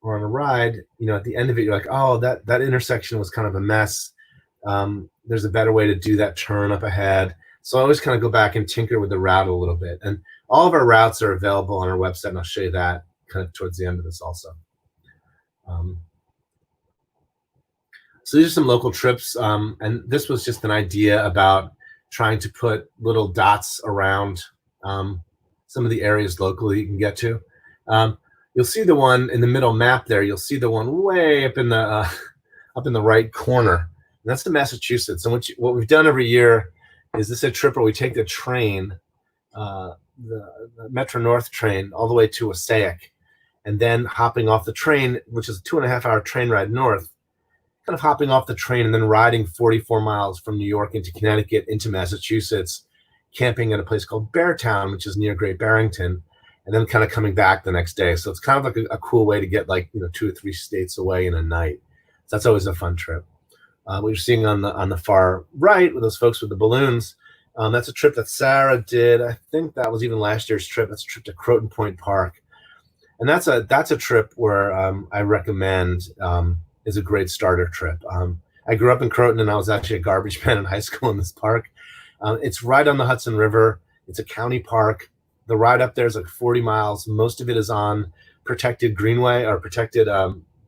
or on a ride, at the end of it, you're like, oh, that intersection was kind of a mess. There's a better way to do that turn up ahead. So I always kind of go back and tinker with the route a little bit. And all of our routes are available on our website, and I'll show you that kind of towards the end of this also. So these are some local trips. And this was just an idea about trying to put little dots around some of the areas locally you can get to. You'll see the one in the middle map there. You'll see the one way up in the right corner. And that's the Massachusetts. And what we've done every year is this a trip where we take the train, the Metro North train, all the way to Wassaic, and then hopping off the train, which is a 2.5-hour train ride north, kind of hopping off the train and then riding 44 miles from New York into Connecticut into Massachusetts, camping at a place called Beartown, which is near Great Barrington, and then kind of coming back the next day. So it's kind of like a cool way to get 2 or 3 states away in a night. So that's always a fun trip. What you're seeing on the far right with those folks with the balloons, that's a trip that Sarah did. I think that was even last year's trip. That's a trip to Croton Point Park. And that's a trip where I recommend is a great starter trip. I grew up in Croton, and I was actually a garbage man in high school in this park. It's right on the Hudson River. It's a county park. The ride up there is like 40 miles. Most of it is on protected greenway or protected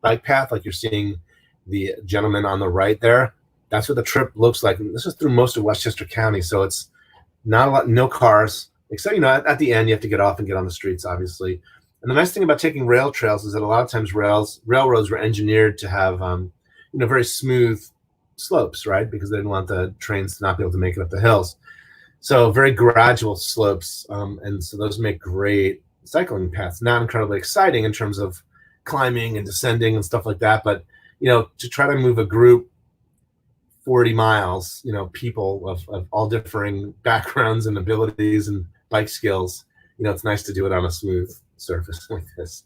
bike path, like you're seeing the gentleman on the right there. That's what the trip looks like. And this is through most of Westchester County, so it's not a lot, no cars, except, you know, at the end you have to get off and get on the streets, obviously. And the nice thing about taking rail trails is that a lot of times railroads were engineered to have, you know, very smooth slopes, right? Because they didn't want the trains to not be able to make it up the hills. So very gradual slopes, and so those make great cycling paths. Not incredibly exciting in terms of climbing and descending and stuff like that, but, you know, to try to move a group 40 miles, you know, people of all differing backgrounds and abilities and bike skills, you know, it's nice to do it on a smooth surface like this.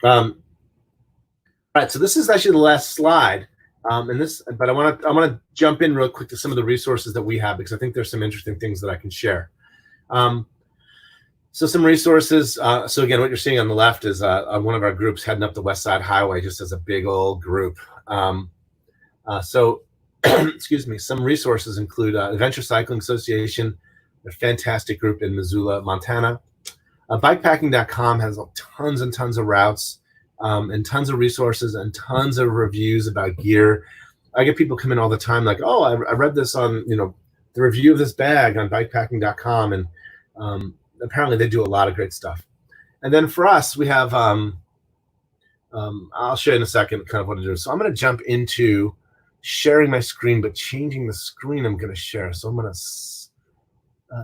All right, so this is actually the last slide. But I want to jump in real quick to some of the resources that we have, because I think there's some interesting things that I can share. So some resources. So again, what you're seeing on the left is one of our groups heading up the West Side Highway, just as a big old group. Excuse me. Some resources include Adventure Cycling Association, a fantastic group in Missoula, Montana. Bikepacking.com has tons and tons of routes. And tons of resources and tons of reviews about gear. I get people come in all the time like, oh, I read this on, you know, the review of this bag on bikepacking.com, and apparently they do a lot of great stuff. And then for us, we have, I'll show you in a second kind of what to do. So I'm going to jump into sharing my screen, but changing the screen I'm going to share. So I'm going to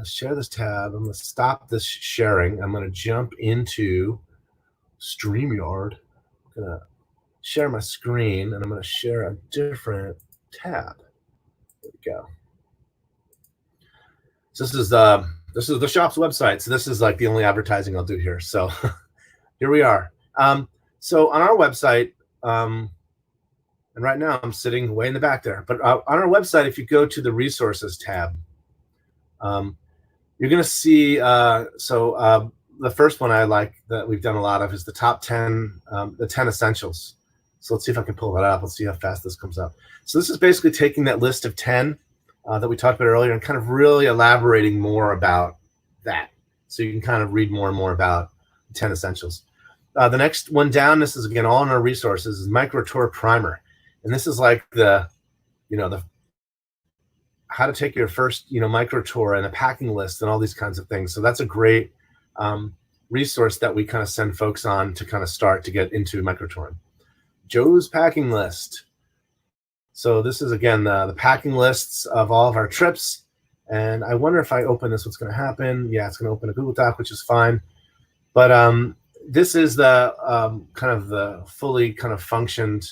share this tab. I'm going to stop this sharing. I'm going to jump into StreamYard. I'm gonna share my screen, and I'm gonna share a different tab. There we go. So this is the shop's website. So this is like the only advertising I'll do here. So here we are. So on our website, and right now I'm sitting way in the back there, but on our website, if you go to the resources tab, you're gonna see the first one I like that we've done a lot of is the top 10, the 10 essentials. So let's see if I can pull that up. Let's see how fast this comes up. So this is basically taking that list of 10 that we talked about earlier and kind of really elaborating more about that. So you can kind of read more and more about 10 essentials. The next one down, this is again all in our resources, is Micro Tour Primer. And this is like the how to take your first, micro tour and a packing list and all these kinds of things. So that's a great resource that we kind of send folks on to kind of start to get into micro touring. Joe's packing list. So this is again the packing lists of all of our trips. And I wonder if I open this, what's going to happen? Yeah, it's going to open a Google Doc, which is fine. But this is the kind of the fully kind of functioned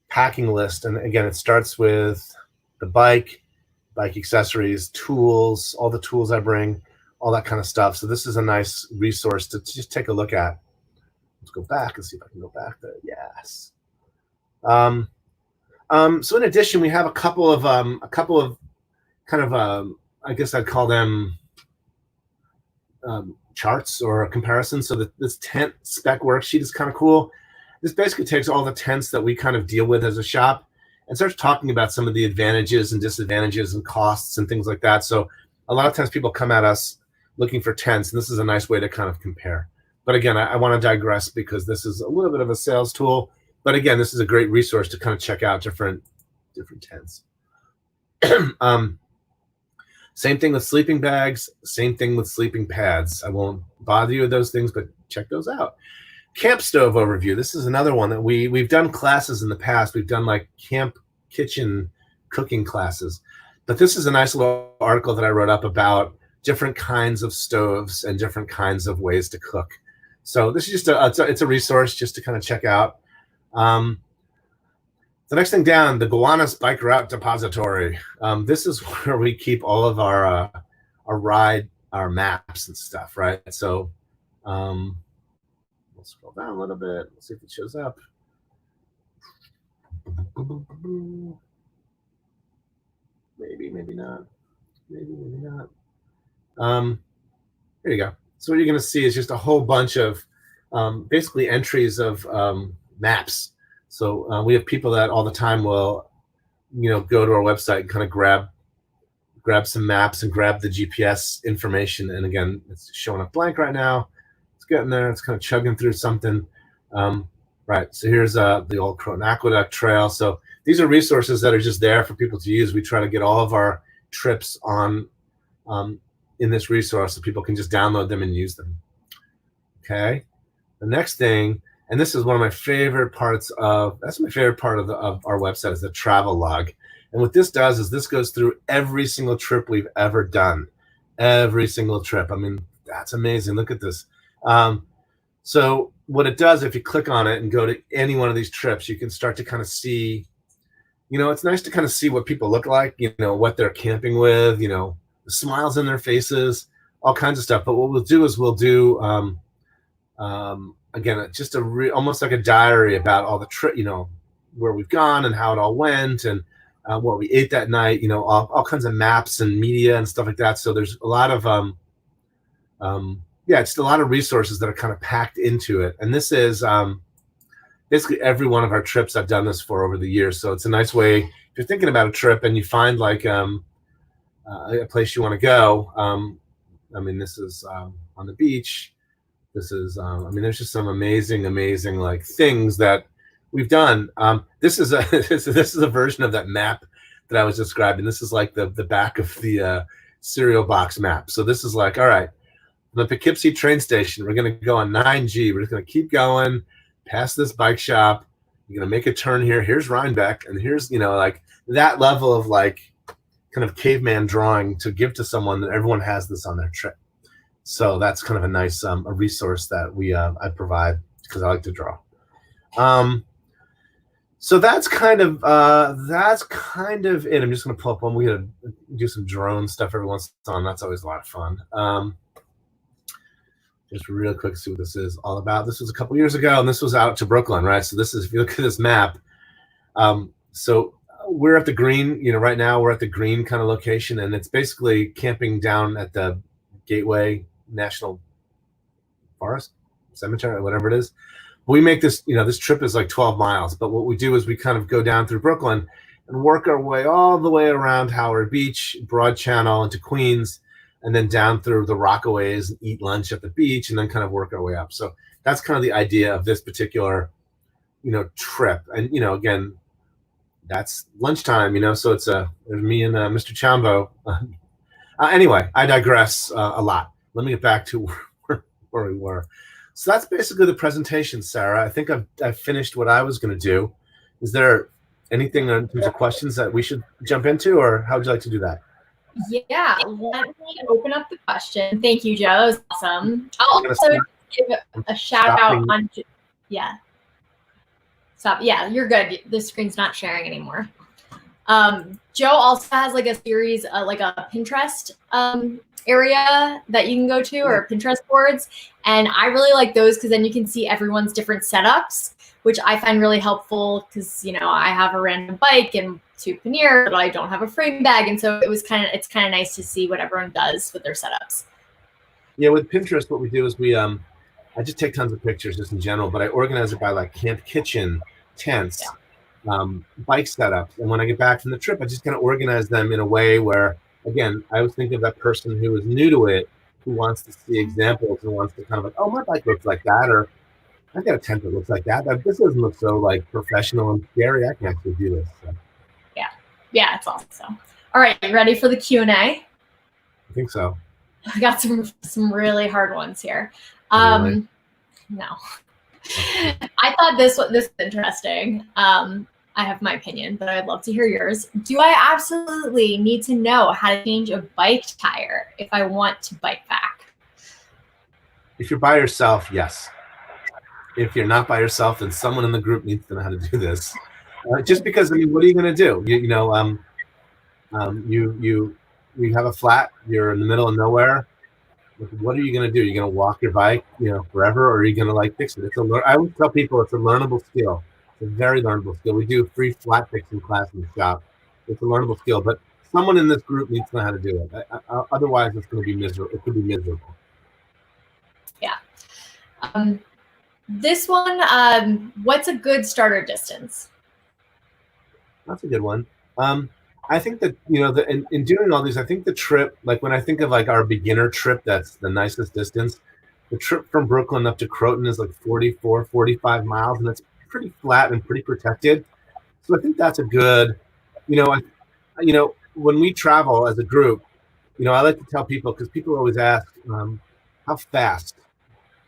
packing list. And again, it starts with the bike accessories, tools, all the tools I bring, all that kind of stuff. So this is a nice resource to just take a look at. Let's go back and see if I can go back there. Yes. So in addition, we have a couple of kind of I guess I'd call them charts or comparisons. So this tent spec worksheet is kind of cool. This basically takes all the tents that we kind of deal with as a shop and starts talking about some of the advantages and disadvantages and costs and things like that. So a lot of times people come at us looking for tents, and this is a nice way to kind of compare. But again, I want to digress because this is a little bit of a sales tool. But again, this is a great resource to kind of check out different tents. Same thing with sleeping bags, same thing with sleeping pads. I won't bother you with those things, but check those out. Camp stove overview. This is another one that we've done classes in the past. We've done like camp kitchen cooking classes. But this is a nice little article that I wrote up about different kinds of stoves and different kinds of ways to cook. So this is just it's a resource just to kind of check out. The next thing down, the Gowanus Bike Route Depository. This is where we keep all of our maps and stuff, right? So we'll scroll down a little bit. Let's see if it shows up. Maybe not. Maybe not. Here you go. So what you're going to see is just a whole bunch of basically entries of maps. So we have people that all the time will go to our website and kind of grab some maps and grab the GPS information. And again, it's showing up blank right now. It's getting there. It's kind of chugging through something. Right. So here's the old Croton Aqueduct Trail. So these are resources that are just there for people to use. We try to get all of our trips on in this resource so people can just download them and use them. Okay. The next thing, and this is one of my favorite parts of, that's my favorite part of our website, is the travel log. And what this does is this goes through every single trip we've ever done. Every single trip. I mean, that's amazing. Look at this. So what it does, if you click on it and go to any one of these trips, you can start to kind of see, it's nice to kind of see what people look like, what they're camping with, the smiles in their faces, all kinds of stuff. But what we'll do is we'll do, again, just almost like a diary about all the trip, where we've gone and how it all went and what we ate that night, all kinds of maps and media and stuff like that. So there's a lot of, it's a lot of resources that are kind of packed into it. And this is basically every one of our trips I've done this for over the years. So it's a nice way, if you're thinking about a trip and you find like a place you want to go. I mean, this is on the beach. This is, there's just some amazing like things that we've done. This is a version of that map that I was describing. This is like the back of the cereal box map. So this is like, all right, the Poughkeepsie train station, we're going to go on 9G. We're just going to keep going past this bike shop. You're going to make a turn here. Here's Rhinebeck. And here's, like that level of like kind of caveman drawing to give to someone that everyone has this on their trip. So that's kind of a nice a resource that I provide because I like to draw. So that's kind of it. I'm just going to pull up one. We got to do some drone stuff every once in a while. That's always a lot of fun. Just real quick, see what this is all about. This was a couple years ago, and this was out to Brooklyn, right? So this is, if you look at this map, so we're at the green, right now we're at the green kind of location, and it's basically camping down at the Gateway National Forest, Cemetery, whatever it is. We make this, this trip is like 12 miles, but what we do is we kind of go down through Brooklyn and work our way all the way around Howard Beach, Broad Channel into Queens, and then down through the Rockaways and eat lunch at the beach, and then kind of work our way up. So that's kind of the idea of this particular, trip. And, again, that's lunchtime, so it's there's me and Mr. Chambo. Anyway, I digress a lot. Let me get back to where we were. So that's basically the presentation, Sarah. I think I've finished what I was going to do. Is there anything in terms of questions that we should jump into, or how would you like to do that? Yeah, let me open up the question. Thank you, Joe. That was awesome. I'll also give a shout out on, yeah. Stop. Yeah, you're good. The screen's not sharing anymore. Joe also has like a series, like a Pinterest area that you can go to, or Pinterest boards. And I really like those because then you can see everyone's different setups, which I find really helpful because, I have a random bike and 2 Panniers, but I don't have a frame bag. And so it's kind of nice to see what everyone does with their setups. Yeah, with Pinterest, what we do is I just take tons of pictures just in general, but I organize it by like camp kitchen, tents, bike setups. And when I get back from the trip, I just kind of organize them in a way where, again, I was thinking of that person who is new to it, who wants to see examples and wants to kind of like, oh, my bike looks like that, or I got a tent that looks like that. This doesn't look so like professional and scary. I can actually do this. So. Yeah, it's awesome. All right, you ready for the Q&A? I think so. I got some really hard ones here. Really? No. I thought this was interesting. I have my opinion, but I'd love to hear yours. Do I absolutely need to know how to change a bike tire if I want to bike pack? If you're by yourself, yes. If you're not by yourself, then someone in the group needs to know how to do this. Just because, what are you going to do? You have a flat. You're in the middle of nowhere. What are you going to do? You're going to walk your bike, forever, or are you going to like fix it? I always tell people it's a learnable skill. It's a very learnable skill. We do free flat fixing class in the shop. It's a learnable skill, but someone in this group needs to know how to do it. Otherwise, it's going to be miserable. It could be miserable. Yeah. This one, what's a good starter distance? That's a good one. I think that, in doing all these, I think the trip, like when I think of like our beginner trip, that's the nicest distance. The trip from Brooklyn up to Croton is like 44, 45 miles, and it's pretty flat and pretty protected. So I think that's a good, you know, when we travel as a group, I like to tell people, because people always ask, how fast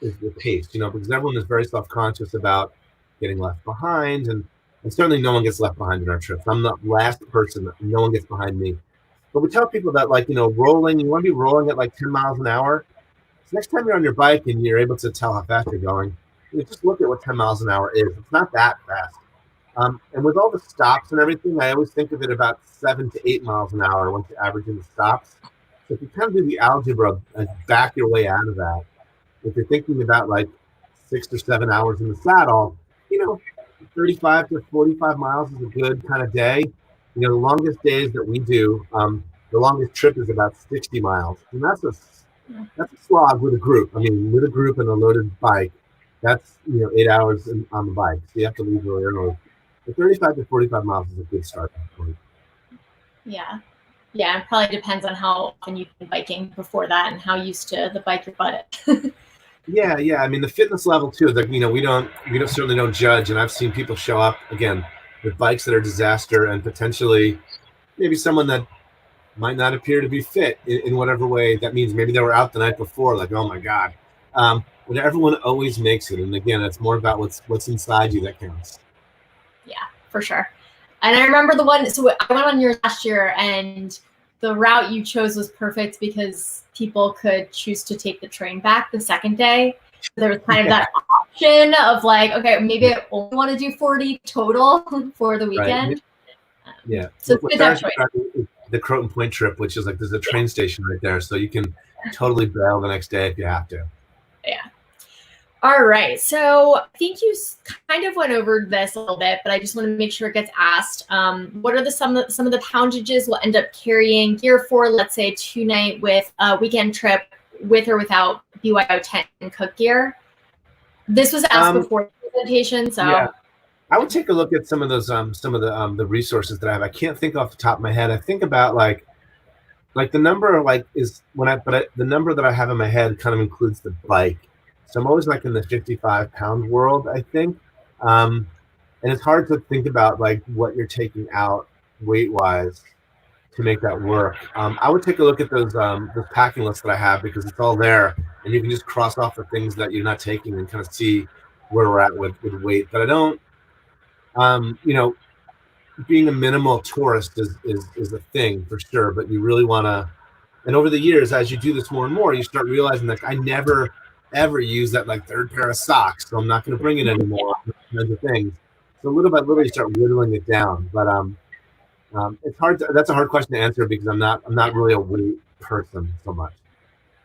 is the pace, because everyone is very self-conscious about getting left behind, and certainly no one gets left behind in our trips. I'm the last person, no one gets behind me. But we tell people that, like, rolling, you want to be rolling at like 10 miles an hour. So next time you're on your bike and you're able to tell how fast you're going, just look at what 10 miles an hour is. It's not that fast. And with all the stops and everything, I always think of it about 7 to 8 miles an hour once you average in the stops. So if you kind of do the algebra and back your way out of that, if you're thinking about like 6 or 7 hours in the saddle, 35 to 45 miles is a good kind of day. The longest days that we do, the longest trip is about 60 miles. And that's a slog with a group. I mean, with a group and a loaded bike, that's, 8 hours on the bike. So you have to leave really early. But 35 to 45 miles is a good start point. Yeah. Yeah, it probably depends on how often you've been biking before that and how used to the bike your butt is. Yeah. I mean, the fitness level too. That we certainly don't judge. And I've seen people show up again with bikes that are disaster, and potentially maybe someone that might not appear to be fit in whatever way that means. Maybe they were out the night before, like, oh my God. But everyone always makes it, and again, it's more about what's inside you that counts. Yeah, for sure. And I remember the one. So I went on yours last year, and the route you chose was perfect because people could choose to take the train back the second day. There was kind of that option of like, okay, maybe I only want to do 40 total for the weekend. Right. Yeah. So it's good that choice. The Croton Point trip, which is like, there's a train station right there, so you can totally bail the next day if you have to. Yeah. All right. So I think you kind of went over this a little bit, but I just want to make sure it gets asked. What are some of the poundages we'll end up carrying gear for, let's say, 2-night with a weekend trip with or without BYO tent and cook gear? This was asked before the presentation, so yeah. I would take a look at some of those some of the resources that I have. I can't think off the top of my head. I think about like the number the number that I have in my head kind of includes the bike. So I'm always like in the 55-pound world, I think. And it's hard to think about like what you're taking out weight-wise to make that work. I would take a look at those packing lists that I have, because it's all there, and you can just cross off the things that you're not taking and kind of see where we're at with weight. But I don't, being a minimal tourist is a thing for sure, but you really want to, and over the years, as you do this more and more, you start realizing that I never ever use that like third pair of socks, so I'm not going to bring it anymore. Kinds of things. So little by little, you start whittling it down. But it's hard. That's a hard question to answer, because I'm not really a weight person so much.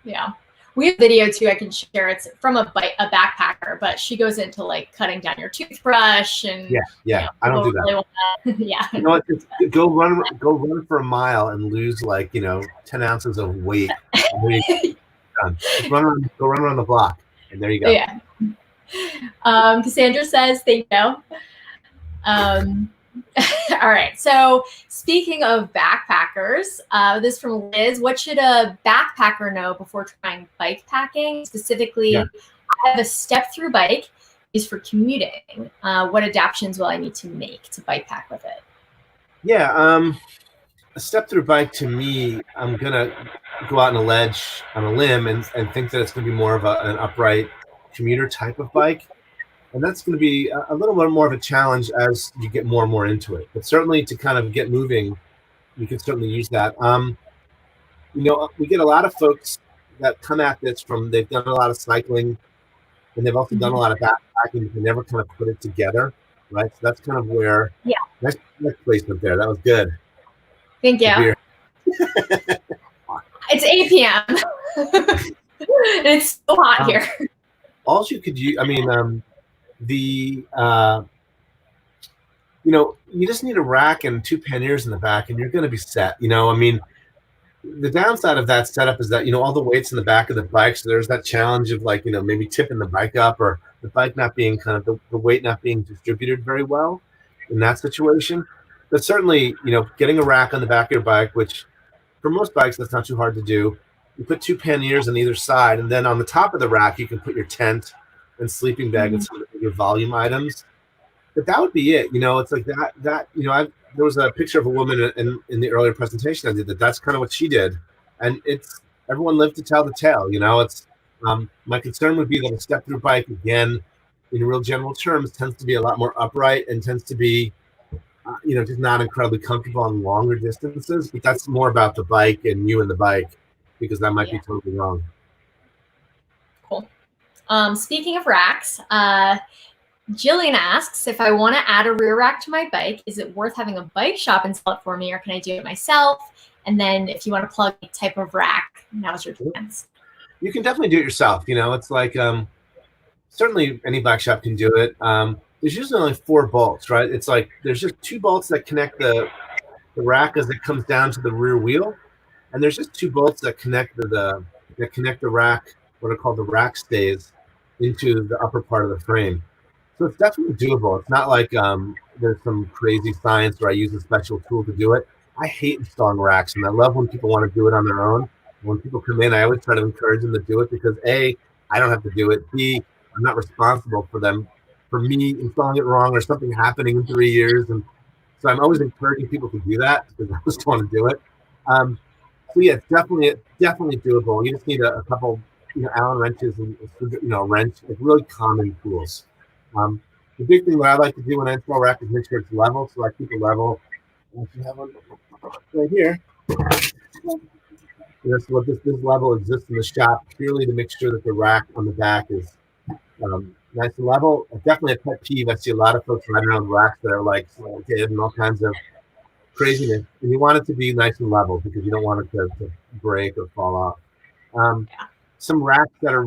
Yeah, we have video too. I can share. It's from a backpacker, but she goes into like cutting down your toothbrush and yeah. I don't do that. Really yeah. Go run for a mile and lose like 10 ounces of weight. Go run around the block, and there you go. Yeah. Cassandra says thank you. All right. So speaking of backpackers, this from Liz. What should a backpacker know before trying bike packing? Specifically, I have a step-through bike used for commuting. What adaptations will I need to make to bike pack with it? Yeah. A step-through bike, to me, I'm gonna go out on a limb and think that it's gonna be more of an upright commuter type of bike, and that's gonna be a little bit more of a challenge as you get more and more into it. But certainly to kind of get moving, you can certainly use that. We get a lot of folks that come at this they've done a lot of cycling, and they've also done a lot of backpacking, but they never kind of put it together, right? So that's kind of where next placement there. That was good. Thank you. It's 8 p.m. and it's so hot here. All you could use, you just need a rack and 2 panniers in the back, and you're going to be set. The downside of that setup is that, all the weight's in the back of the bike. So there's that challenge of like, maybe tipping the bike up, or the bike not being the weight not being distributed very well in that situation. But certainly, getting a rack on the back of your bike, which for most bikes, that's not too hard to do. You put 2 panniers on either side, and then on the top of the rack, you can put your tent and sleeping bag and some of your volume items. But that would be it. It's like there was a picture of a woman in the earlier presentation I did that's kind of what she did. And it's everyone lived to tell the tale. It's my concern would be that a step through bike, again, in real general terms, tends to be a lot more upright and tends to be just not incredibly comfortable on longer distances. But that's more about the bike and you and the bike, because that might be totally wrong. Cool. Speaking of racks, Jillian asks, if I want to add a rear rack to my bike, is it worth having a bike shop install it for me, or can I do it myself? And then if you want to plug a type of rack, now's your chance. You can definitely do it yourself. It's like certainly any bike shop can do it. There's usually only 4 bolts, right? It's like there's just 2 bolts that connect the rack as it comes down to the rear wheel, and there's just 2 bolts that connect the rack, what are called the rack stays, into the upper part of the frame. So it's definitely doable. It's not like there's some crazy science where I use a special tool to do it. I hate installing racks, and I love when people want to do it on their own. When people come in, I always try to encourage them to do it because A, I don't have to do it. B, I'm not responsible for me installing it wrong or something happening in 3 years. And so I'm always encouraging people to do that because I just want to do it. So yeah, it's definitely doable. You just need a couple, Allen wrenches and a wrench, like really common tools. The big thing that I like to do when I install a rack is make sure it's level. So I keep it level. If you have one right here. So this level exists in the shop purely to make sure that the rack on the back is nice and level. Definitely a pet peeve. I see a lot of folks riding around racks that are like and all kinds of craziness. And you want it to be nice and level because you don't want it to break or fall off. Some racks that are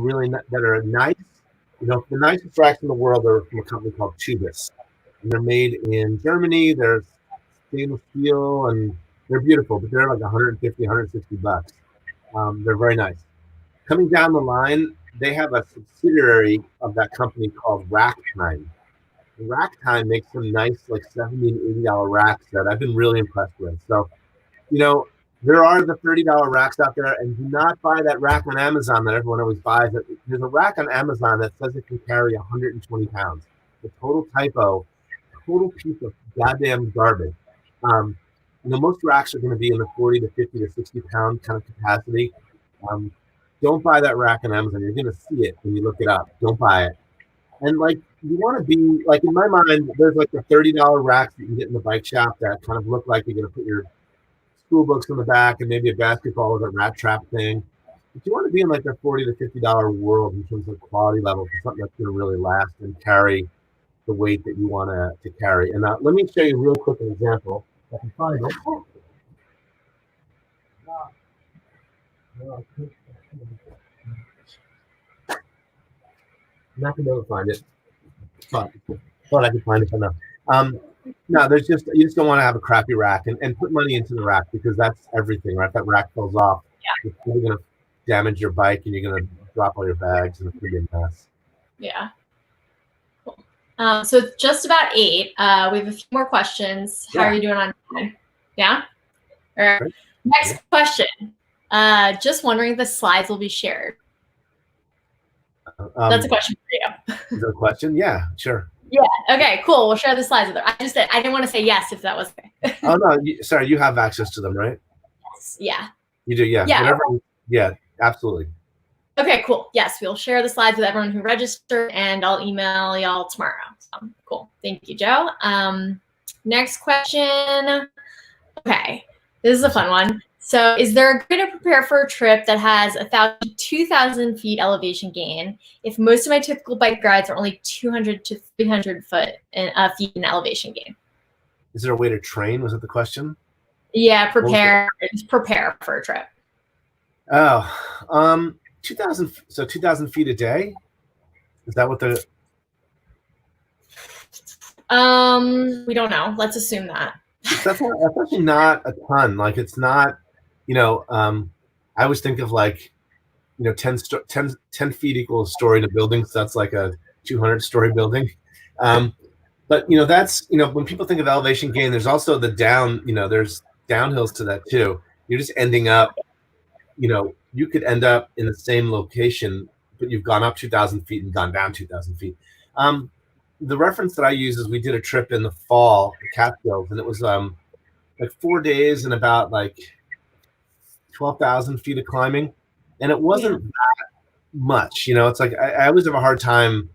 nice. The nicest racks in the world are from a company called Tubis. And they're made in Germany. They're stainless steel and they're beautiful, but they're like $150, $160. They're very nice. Coming down the line, they have a subsidiary of that company called Rack Time. Rack Time makes some nice, like $70 and $80 racks that I've been really impressed with. So, there are the $30 racks out there, and do not buy that rack on Amazon that everyone always buys. There's a rack on Amazon that says it can carry 120 pounds. The total typo, total piece of goddamn garbage. Most racks are going to be in the 40 to 50 to 60 pound kind of capacity. Don't buy that rack on Amazon. You're going to see it when you look it up. Don't buy it. And you want to be in my mind, there's the $30 racks that you can get in the bike shop that kind of look like you're going to put your school books in the back and maybe a basketball with a rat trap thing. But you want to be in the $40 to $50 world in terms of quality level for something that's going to really last and carry the weight that you want to carry. And let me show you real quick an example. I can find it. I'm not going to be able to find it, but thought I could find it enough. No, you just don't want to have a crappy rack and put money into the rack because that's everything, right? If that rack falls off, you're going to damage your bike and you're going to drop all your bags and it's going to be a mess. Yeah. Cool. So it's just about 8. We have a few more questions. How are you doing on time? Yeah? All right. Great. Next question. Just wondering if the slides will be shared. That's a question for you. Is that a question? Yeah, sure. Yeah. Okay, cool. We'll share the slides with her. I didn't want to say yes if that was okay. Oh, no. Sorry, you have access to them, right? Yes. Yeah. You do, yeah. Yeah. Yeah, absolutely. Okay, cool. Yes, we'll share the slides with everyone who registered, and I'll email y'all tomorrow. So, cool. Thank you, Joe. Next question. Okay, this is a fun one. So is there a way to prepare for a trip that has 2,000 feet elevation gain if most of my typical bike rides are only 200 to 300 feet in elevation gain? Is there a way to train? Was that the question? Yeah, prepare for a trip. Oh, 2,000 feet a day? Is that what the... We don't know. Let's assume that. That's actually not a ton. It's not... I always think of 10 feet equals a story in a building. So that's like a 200-story building. But But that's when people think of elevation gain, there's also the down. There's downhills to that too. You're just ending up. You could end up in the same location, but you've gone up 2,000 feet and gone down 2,000 feet. The reference that I use is we did a trip in the fall, the Catskills, and it was like 4 days and about like 12,000 feet of climbing, and it wasn't that much. It's like I always have a hard time.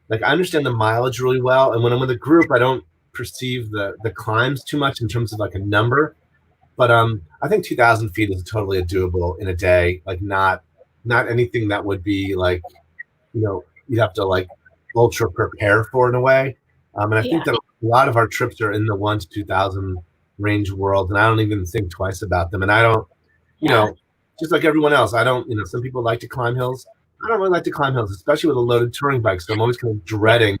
Like I understand the mileage really well, and when I'm with a group, I don't perceive the climbs too much in terms of like a number. But I think 2,000 feet is totally doable in a day. Like not anything that would be like, you'd have to like ultra prepare for in a way. And I think that a lot of our trips are in the 1 to 2,000 range world, and I don't even think twice about them. And I don't, just like everyone else, I don't, some people like to climb hills. I don't really like to climb hills, especially with a loaded touring bike. So I'm always kind of dreading.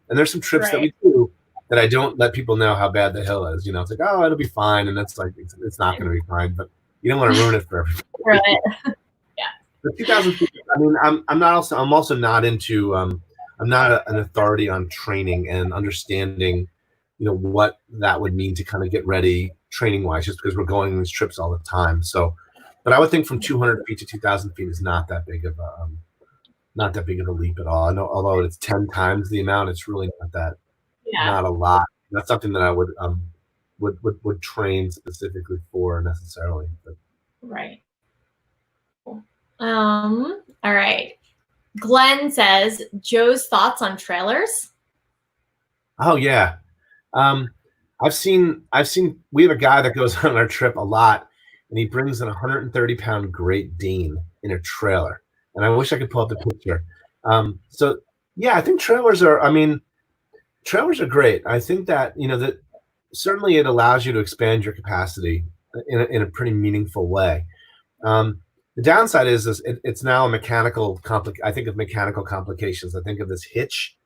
And there's some trips that we do that I don't let people know how bad the hill is. It's like, oh, it'll be fine, and it's like it's not going to be fine, but you don't want to ruin it for everybody. Right. But 2,000 feet. I mean, I'm also not into. I'm not an authority on training and understanding, what that would mean to kind of get ready training wise, just because we're going on these trips all the time. So, but I would think from 200 feet to 2,000 feet is not that big of a leap at all. I know, although it's 10 times the amount, it's really not a lot. That's something that I would train specifically for necessarily. But. Right. All right. Glenn says, Joe's thoughts on trailers. Oh yeah. I've seen we have a guy that goes on our trip a lot, and he brings an 130-pound Great Dane in a trailer. And I wish I could pull up the picture. So yeah, I think trailers are great. I think that, that certainly it allows you to expand your capacity in a pretty meaningful way. The downside is it's now a mechanical I think of mechanical complications. I think of this hitch.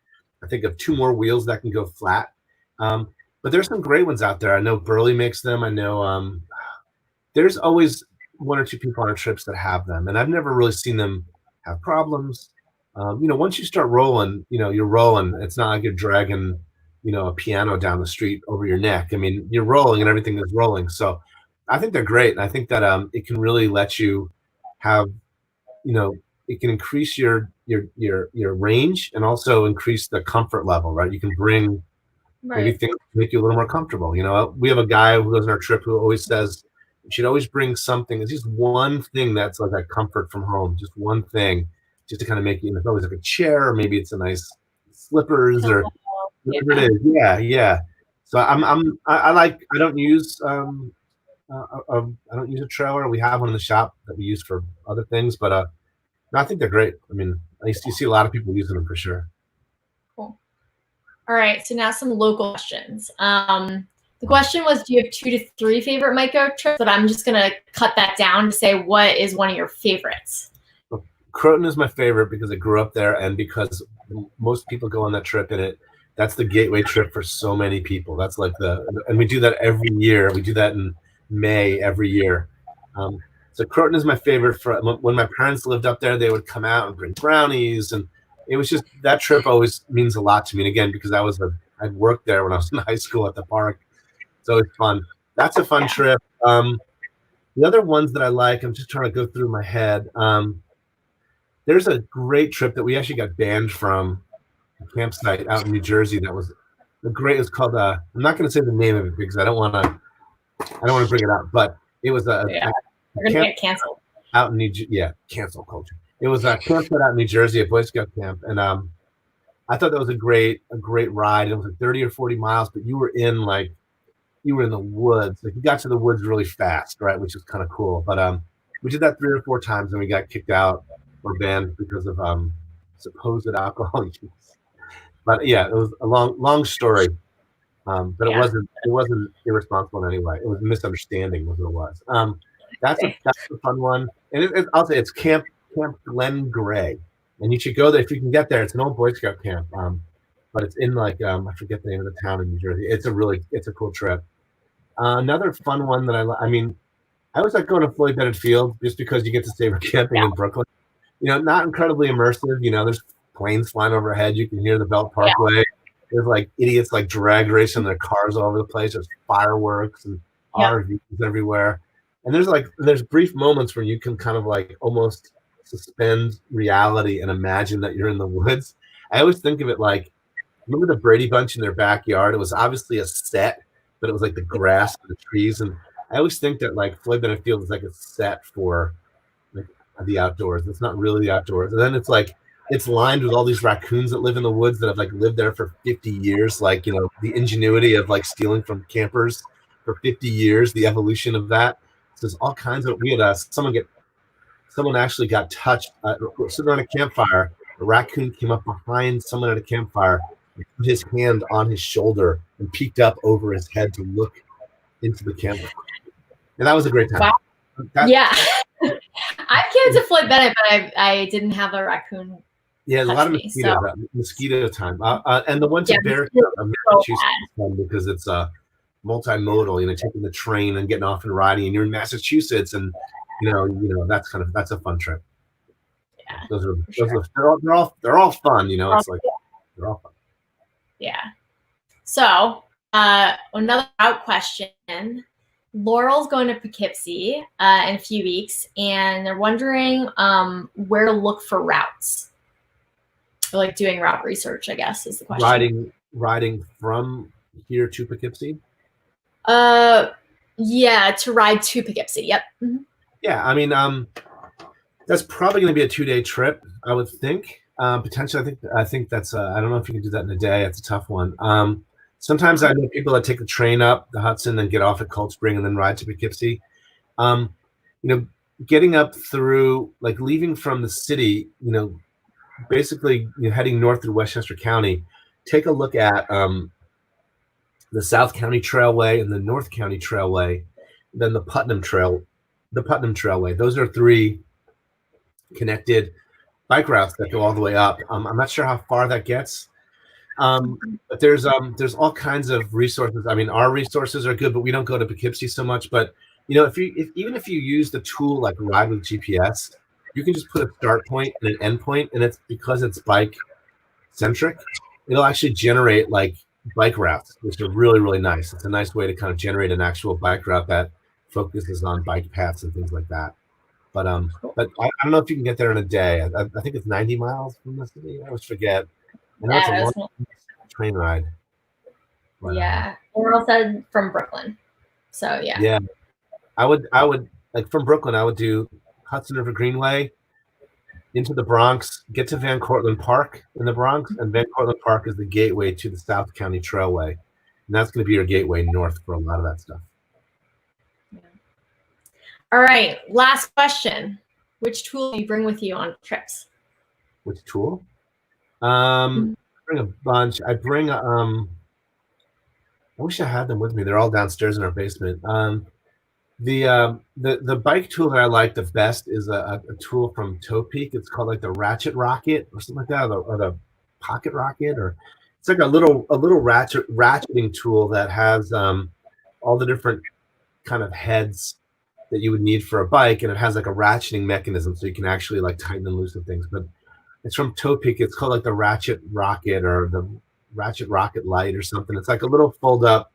I think of 2 more wheels that can go flat. But there's some great ones out there. I know Burley makes them. I know there's always 1 or 2 people on our trips that have them, and I've never really seen them have problems. Once you start rolling, you're rolling. It's not like you're dragging, a piano down the street over your neck. I mean, you're rolling and everything is rolling. So I think they're great. And I think that it can really let you have, it can increase your range and also increase the comfort level, right? You can bring maybe things to make you a little more comfortable. We have a guy who goes on our trip who always says you should always bring something. It's just one thing that's like a comfort from home, just one thing, just to kind of make you, it's always like a chair, or maybe it's a nice slippers or whatever it is. Yeah. So I don't use I don't use a trailer. We have one in the shop that we use for other things, but no, I think they're great. I mean, you see a lot of people using them for sure. Cool. All right, so now some local questions. The question was, do you have 2 to 3 favorite micro trips? But I'm just gonna cut that down to say, what is one of your favorites? Well, Croton is my favorite because I grew up there, and because most people go on that trip, and that's the gateway trip for so many people. That's like and we do that every year. We do that in May every year. So Croton is my favorite. When my parents lived up there, they would come out and bring brownies, and it was just, that trip always means a lot to me. And again, because I'd worked there when I was in high school at the park, so it's fun. That's a fun trip. The other ones that I like, I'm just trying to go through my head. There's a great trip that we actually got banned from a campsite out in New Jersey. That was it was called I'm not going to say the name of it because I don't want to bring it up, but it was we're gonna get canceled out in cancel culture. It was a campsite out in New Jersey, a Boy Scout camp, and I thought that was a great ride. It was like 30 or 40 miles, but you were in the woods. Like, you got to the woods really fast, right? Which is kind of cool. But we did that 3 or 4 times, and we got kicked out or banned because of supposed alcohol use. But yeah, it was a long story. But it wasn't irresponsible in any way. It was a misunderstanding, was what it was. That's a fun one. And I'll say it's Camp Glen Gray, and you should go there if you can get there. It's an old Boy Scout camp, but it's in I forget the name of the town in New Jersey. It's a cool trip. Another fun one that I always like going to Floyd Bennett Field just because you get to stay camping in Brooklyn. Not incredibly immersive. There's planes flying overhead. You can hear the Belt Parkway. There's like idiots like drag racing their cars all over the place. There's fireworks and RVs everywhere. And there's brief moments where you can kind of like almost suspend reality and imagine that you're in the woods. I always think of it like, remember the Brady Bunch in their backyard? It was obviously a set, but it was like the grass and the trees. And I always think that like Floyd Bennett Field is like a set for like the outdoors. It's not really the outdoors. And then it's like it's lined with all these raccoons that live in the woods that have like lived there for 50 years. Like, you know, the ingenuity of like stealing from campers for 50 years, the evolution of that. So there's all kinds of, we had someone actually got touched, sitting on a campfire. A raccoon came up behind someone at a campfire, and put his hand on his shoulder and peeked up over his head to look into the campfire. And that was a great time. Wow. Yeah. I've kids at Floyd Bennett, but I didn't have a raccoon. Yeah, a lot of mosquitoes. Mosquito time. And the ones in Massachusetts is fun because it's multimodal. You know, taking the train and getting off and riding, and you're in Massachusetts, and you know that's a fun trip. Yeah, they're all fun. You know, it's like they're all fun. Yeah. So another route question. Laurel's going to Poughkeepsie in a few weeks, and they're wondering where to look for routes. Or like doing route research, I guess, is the question. Riding from here to Poughkeepsie? Yeah, to ride to Poughkeepsie. Yep. Mm-hmm. Yeah, I mean, that's probably going to be a 2-day trip, I would think. Potentially, I think that's. I don't know if you can do that in a day. It's a tough one. Sometimes I know people that take the train up the Hudson and get off at Cold Spring and then ride to Poughkeepsie. You know, getting up through, like leaving from the city, you know, basically heading north through Westchester County, take a look at the South County Trailway and the North County Trailway, then the Putnam Trailway. Those are 3 connected bike routes that go all the way up. I'm not sure how far that gets. But there's all kinds of resources. I mean, our resources are good, but we don't go to Poughkeepsie so much. But you know, even if you use the tool like Ride with GPS, you can just put a start point and an end point, and it's because it's bike centric. It'll actually generate like bike routes, which are really, really nice. It's a nice way to kind of generate an actual bike route that focuses on bike paths and things like that. But I don't know if you can get there in a day. I think it's 90 miles from the city. I always forget. I know it's a long train ride. But, yeah, we're all said from Brooklyn, so yeah. Yeah, I would like from Brooklyn. I would do Hudson River Greenway into the Bronx, get to Van Cortlandt Park in the Bronx, and Van Cortlandt Park is the gateway to the South County Trailway, and that's going to be your gateway north for a lot of that stuff. Yeah. All right, last question. Which tool do you bring with you on trips? Which tool? I bring a bunch. I bring I wish I had them with me. They're all downstairs in our basement. The bike tool that I like the best is a tool from Toe Peak. It's called like the Ratchet Rocket or something like that, or the Pocket Rocket, or it's like a little ratcheting tool that has all the different kind of heads that you would need for a bike, and it has like a ratcheting mechanism so you can actually like tighten and loosen things. But it's from Toe Peak. It's called like the Ratchet Rocket or the Ratchet Rocket Light or something. It's like a little fold up,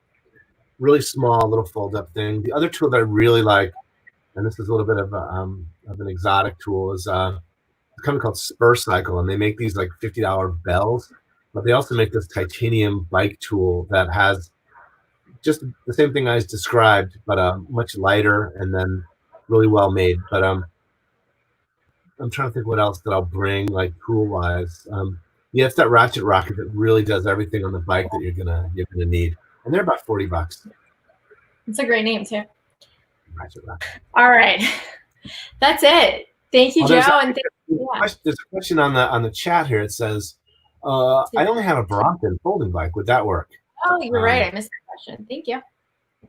really small little fold up thing. The other tool that I really like, and this is a little bit of an exotic tool, is a company called Spur Cycle, and they make these like $50 bells, but they also make this titanium bike tool that has just the same thing I described, but much lighter and then really well made. But I'm trying to think what else that I'll bring, like tool wise. Yeah, it's that Ratchet Rocket that really does everything on the bike that you're gonna need, and they're about $40. It's a great name too. Ratchet Rocket. All right, that's it. Thank you, Joe. And there's a question on the chat here. It says, "I only have a Brompton folding bike. Would that work?" Oh, you're right. I missed that question. Thank you.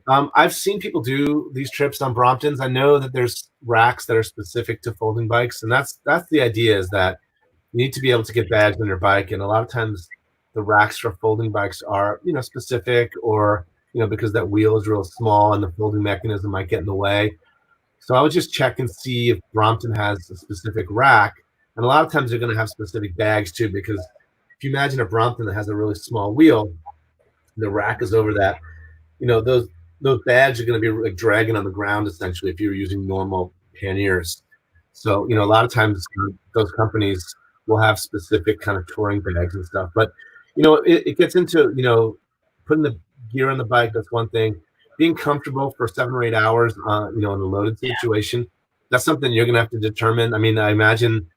I've seen people do these trips on Bromptons. I know that there's racks that are specific to folding bikes, and that's the idea, is that you need to be able to get bags on your bike, and a lot of times the racks for folding bikes are, specific, or, because that wheel is real small and the folding mechanism might get in the way. So I would just check and see if Brompton has a specific rack, and a lot of times they're going to have specific bags too, because if you imagine a Brompton that has a really small wheel, the rack is over that, those bags are going to be like dragging on the ground essentially if you're using normal panniers. So a lot of times those companies will have specific kind of touring bags and stuff. But it gets into putting the gear on the bike. That's one thing. Being comfortable for 7 or 8 hours, in a loaded situation. That's something you're going to have to determine. I mean, I imagine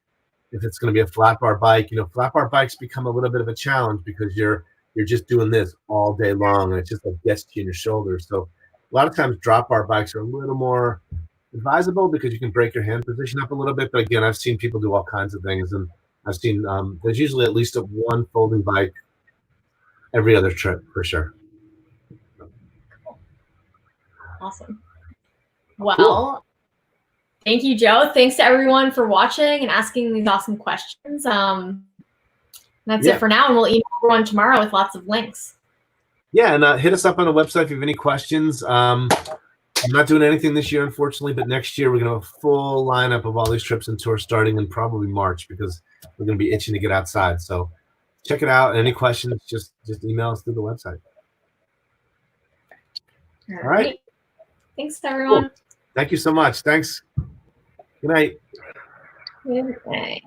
if it's going to be a flat bar bike, flat bar bikes become a little bit of a challenge because you're just doing this all day long, and it just like gets to you in your shoulders. So a lot of times drop bar bikes are a little more advisable because you can break your hand position up a little bit. But again, I've seen people do all kinds of things, and I've seen there's usually at least one folding bike every other trip for sure. Awesome. Well, cool. Thank you, Joe. Thanks to everyone for watching and asking these awesome questions. That's it for now, and we'll email everyone tomorrow with lots of links. Yeah, and hit us up on the website if you have any questions. I'm not doing anything this year, unfortunately, but next year we're going to have a full lineup of all these trips and tours starting in probably March because we're going to be itching to get outside. So check it out. Any questions, just email us through the website. All right. Thanks, everyone. Cool. Thank you so much. Thanks. Good night. Good night.